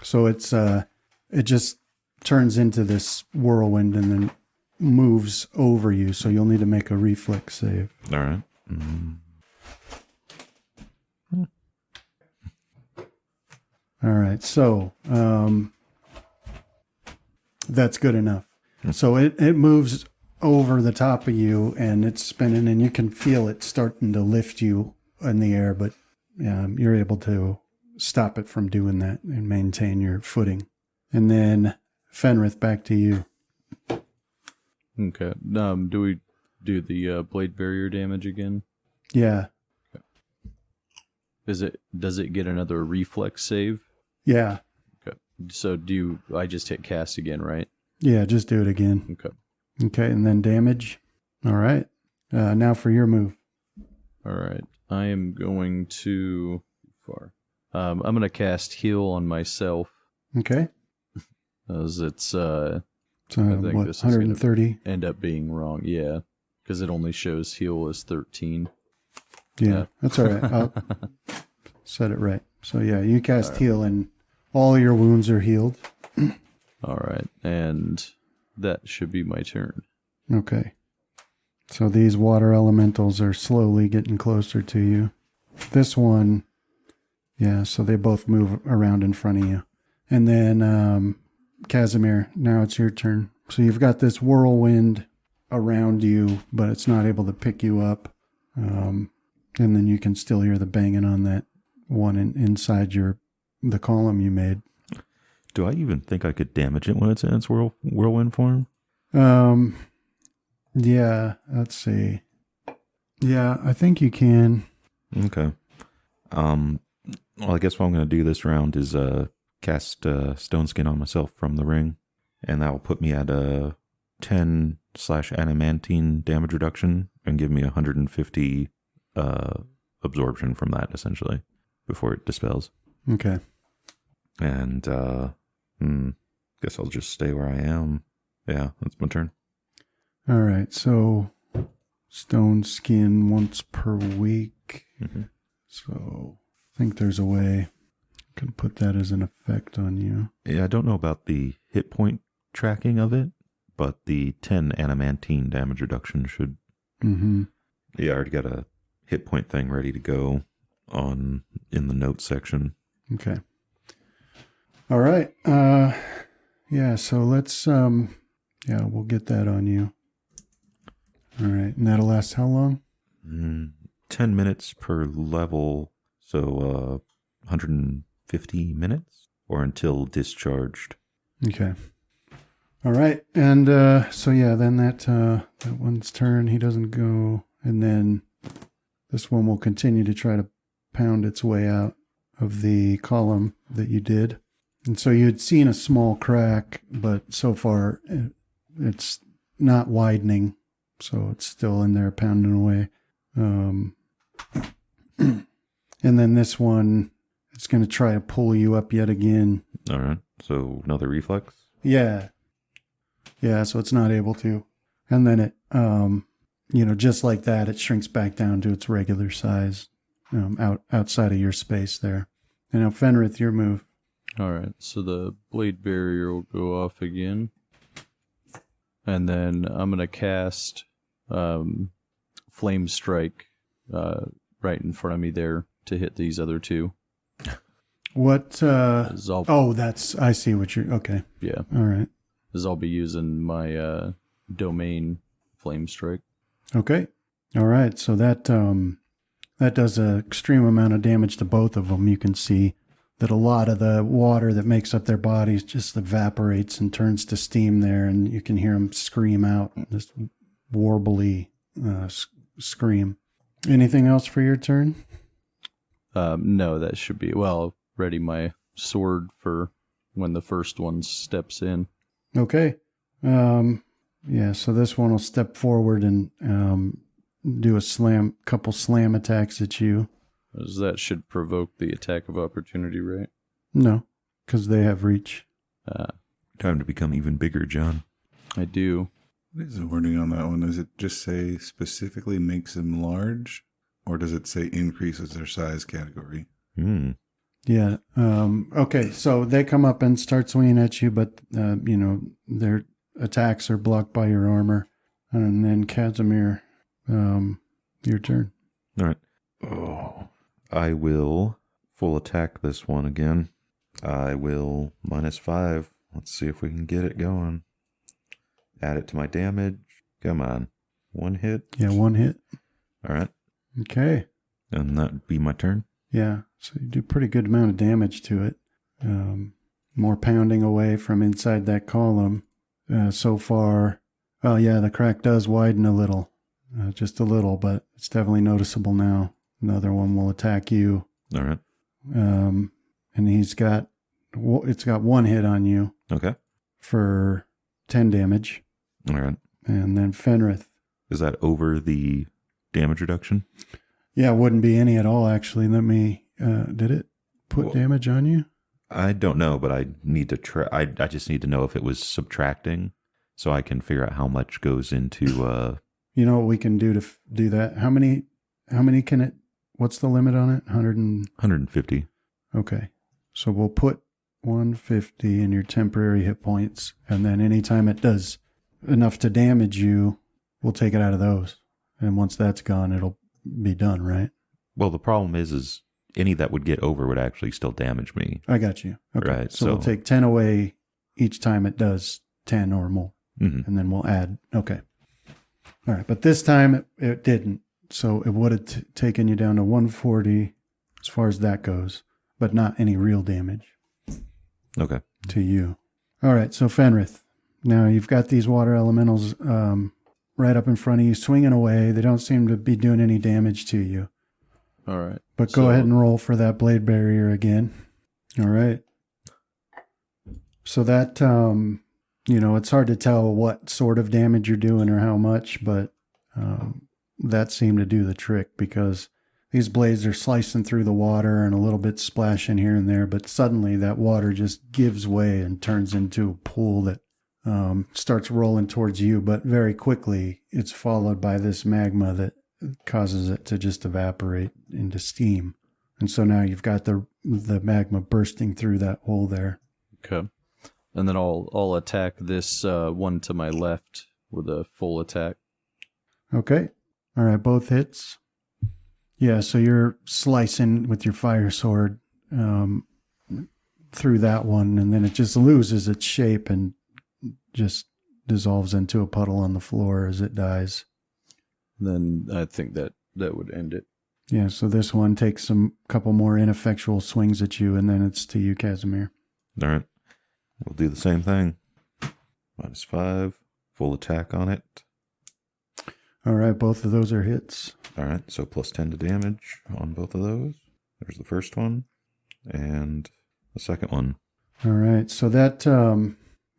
So it just turns into this whirlwind and then moves over you. So you'll need to make a reflex save. All right. Mm-hmm. All right. So that's good enough. So it moves over the top of you, and it's spinning, and you can feel it starting to lift you in the air, but you're able to stop it from doing that and maintain your footing. And then Fenrith, back to you. Okay. Do we do the blade barrier damage again? Yeah. Does it get another reflex save? Yeah. Okay. So I just hit cast again, right? Yeah, just do it again. Okay. Okay, and then damage. All right. Now for your move. All right. I am going to I'm going to cast heal on myself. Okay. As it's So I think what, this is 130? end up being wrong. Yeah. Because it only shows heal as 13. Yeah, that's all right. I'll set it right. So yeah, you cast heal, and all your wounds are healed. All right. And that should be my turn. Okay. So these water elementals are slowly getting closer to you. This one, yeah, so they both move around in front of you. And then, Casimir, now it's your turn. So you've got this whirlwind around you, but it's not able to pick you up. And then you can still hear the banging on that one inside the column you made. Do I even think I could damage it when it's in its whirlwind form? Yeah, let's see. Yeah, I think you can. Okay. Well, I guess what I'm going to do this round is cast Stone Skin on myself from the ring, and that will put me at a 10/adamantine damage reduction and give me 150 absorption from that, essentially, before it dispels. Okay. And guess I'll just stay where I am. Yeah, that's my turn. All right. So stone skin once per week. Mm-hmm. So I think there's a way I can put that as an effect on you. Yeah, I don't know about the hit point tracking of it, but the 10 adamantine damage reduction should. Mm-hmm. Yeah, I already got a hit point thing ready to go in the notes section. Okay. All right. Yeah, so let's we'll get that on you. All right. And that'll last how long? 10 minutes per level, so 150 minutes or until discharged. Okay. All right. And so yeah, then that one's turn, he doesn't go, and then this one will continue to try to pound its way out of the column that you did. And so you had seen a small crack, but so far it's not widening. So it's still in there pounding away. And then this one, it's going to try to pull you up yet again. All right. So another reflex. Yeah. Yeah, so it's not able to. And then it, just like that, it shrinks back down to its regular size outside of your space there. And now, Fenrith, your move. All right, so the blade barrier will go off again. And then I'm going to cast Flame Strike right in front of me there to hit these other two. What? I see what you're, okay. Yeah. All right. As I'll be using my domain Flame Strike. Okay. All right, so that does an extreme amount of damage to both of them. You can see that a lot of the water that makes up their bodies just evaporates and turns to steam there, and you can hear them scream out this warbly scream. Anything else for your turn? No, that should be, ready my sword for when the first one steps in. Okay. So this one will step forward and do a couple slam attacks at you. As that should provoke the attack of opportunity, right? No, because they have reach. Time to become even bigger, John. I do. What is the wording on that one? Does it just say specifically makes them large? Or does it say increases their size category? Yeah. Okay, so they come up and start swinging at you, but, their attacks are blocked by your armor. And then, Casimir, your turn. All right. Oh, I will full attack this one again. I will -5. Let's see if we can get it going. Add it to my damage. Come on. One hit. Yeah, one hit. All right. Okay. And that'd be my turn. Yeah, so you do a pretty good amount of damage to it. More pounding away from inside that column. So far, the crack does widen a little. Just a little, but it's definitely noticeable now. Another one will attack you. All right. And it's got one hit on you. Okay. For 10 damage. All right. And then Fenrith. Is that over the damage reduction? Yeah, it wouldn't be any at all, actually. Let me, did it put damage on you? I don't know, but I need to try. I just need to know if it was subtracting so I can figure out how much goes into. You know what we can do to do that? How many can it, what's the limit on it? 150. Okay. So we'll put 150 in your temporary hit points, and then anytime it does enough to damage you, we'll take it out of those. And once that's gone, it'll be done, right? Well, the problem is any that would get over would actually still damage me. I got you. Okay. Right. So we'll take 10 away each time it does 10 or more. Mm-hmm. And then we'll add. Okay. All right. But this time it didn't. So it would have taken you down to 140 as far as that goes, but not any real damage. Okay. To you. All right. So Fenrith, now you've got these water elementals right up in front of you, swinging away. They don't seem to be doing any damage to you. All right. But go ahead and roll for that blade barrier again. All right. So that, it's hard to tell what sort of damage you're doing or how much, but that seemed to do the trick because these blades are slicing through the water and a little bit splashing here and there, but suddenly that water just gives way and turns into a pool that starts rolling towards you, but very quickly it's followed by this magma that causes it to just evaporate into steam. And so now you've got the magma bursting through that hole there. Okay. And then I'll attack this one to my left with a full attack. Okay. All right, both hits. Yeah, so you're slicing with your fire sword through that one, and then it just loses its shape and just dissolves into a puddle on the floor as it dies. Then I think that would end it. Yeah, so this one takes a couple more ineffectual swings at you, and then it's to you, Casimir. All right. We'll do the same thing. -5. Full attack on it. All right, both of those are hits. All right. So +10 to damage on both of those. There's the first one. And the second one. All right, so that,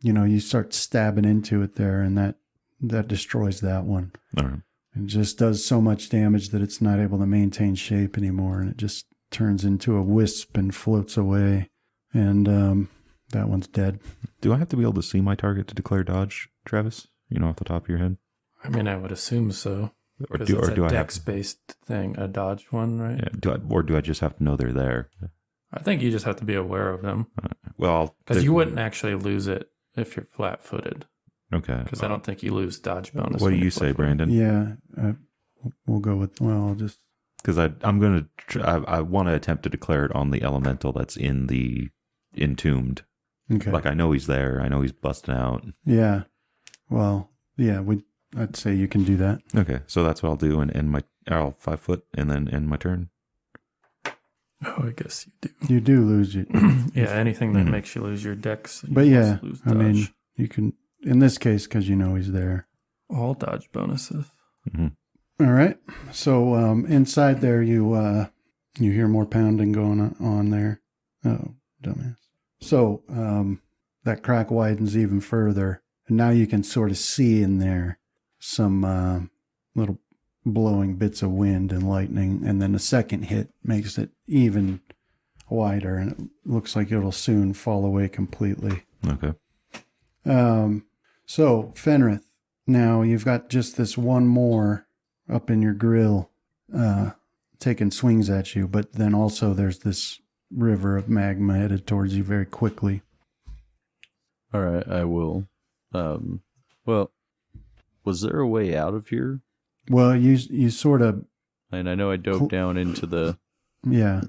you start stabbing into it there, and that destroys that one. All right. It just does so much damage that it's not able to maintain shape anymore, and it just turns into a wisp and floats away. And that one's dead. Do I have to be able to see my target to declare dodge, Travis? Off the top of your head? I mean, I would assume so. Or Because do it's I a have dex-based thing, a dodge one, right? Yeah. Do I just have to know they're there? I think you just have to be aware of them. Well, Because you wouldn't actually lose it if you're flat-footed. Okay. Because I don't think you lose dodge bonus. What do when you you're say, flat-footed. Brandon? Yeah, we'll go with, I'll just... Because I'm going to, I want to attempt to declare it on the elemental that's in the entombed. Okay. Like I know he's there. I know he's busting out. Yeah. Well, yeah, I'd say you can do that. Okay, so that's what I'll do, and end I'll 5 foot, and then end my turn. Oh, I guess you do. You do lose it. Yeah, anything that makes you lose your dex. You But yeah, lose I mean, dodge. you can, in this case, because he's there. All dodge bonuses. Mm-hmm. All right. So inside there, you hear more pounding going on there. Oh, dumbass. So that crack widens even further, and now you can sort of see in there some little blowing bits of wind and lightning, and then a second hit makes it even wider, and it looks like it'll soon fall away completely. Okay. So Fenrith, now you've got just this one more up in your grill, taking swings at you, but then also there's this river of magma headed towards you very quickly. All right, I will. Well, was there a way out of here? Well, you sort of... And I know I dove down into the... Yeah.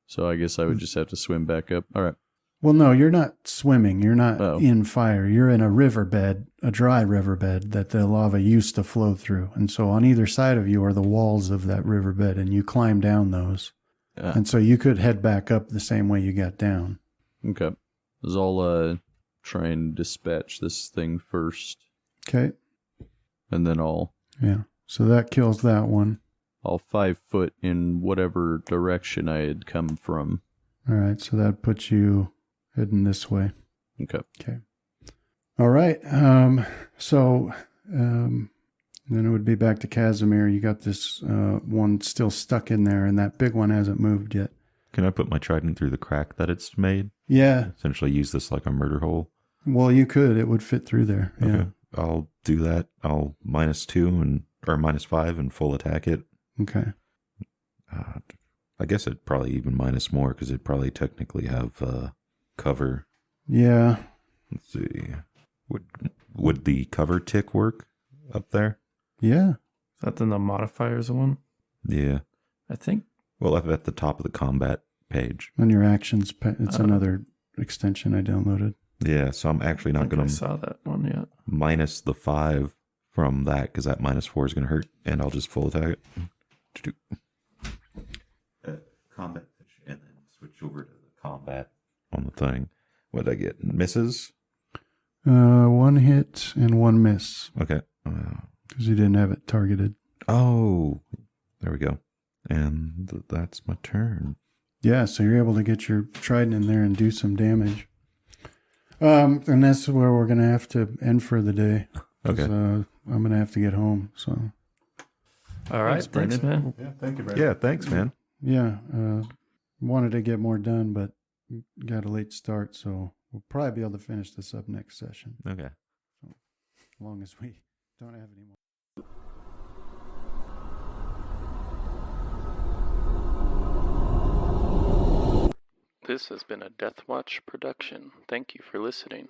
So I guess I would just have to swim back up. All right. Well, no, you're not swimming. You're not Oh. in fire. You're in a riverbed, a dry riverbed that the lava used to flow through. And so on either side of you are the walls of that riverbed, and you climb down those. And so you could head back up the same way you got down. Okay. So I'll try and dispatch this thing first, Okay. and then I'll Yeah. So that kills that one. 5 foot in whatever direction I had come from. All right. So that puts you heading this way. Okay. Okay. All right. So then it would be back to Casimir. You got this one still stuck in there, and that big one hasn't moved yet. Can I put my trident through the crack that it's made? Yeah. Essentially use this like a murder hole? Well, you could. It would fit through there. Yeah. Okay. I'll do that. I'll -2 or -5 and full attack it. Okay. I guess it'd probably even minus more because it'd probably technically have cover. Yeah. Let's see. Would the cover tick work up there? Yeah. Is that in the modifiers one? Yeah. I think. Well, up at the top of the combat page. On your actions, it's another extension I downloaded. Yeah, so I'm actually not I going to saw that one yet. minus the 5 from that because that -4 is going to hurt, and I'll just full attack it. Combat, and then switch over to the combat on the thing. What did I get? Misses? 1 hit and 1 miss. Okay. because you didn't have it targeted. Oh, there we go. And that's my turn. Yeah, so you're able to get your trident in there and do some damage. And that's where we're going to have to end for the day. 'Cause, Okay. I'm going to have to get home. So, All right, thanks, man. Yeah, thank you, Brad. Yeah, thanks, man. yeah, wanted to get more done, but got a late start. So we'll probably be able to finish this up next session, Okay. as long as we don't have any more. This has been a Death Watch production. Thank you for listening.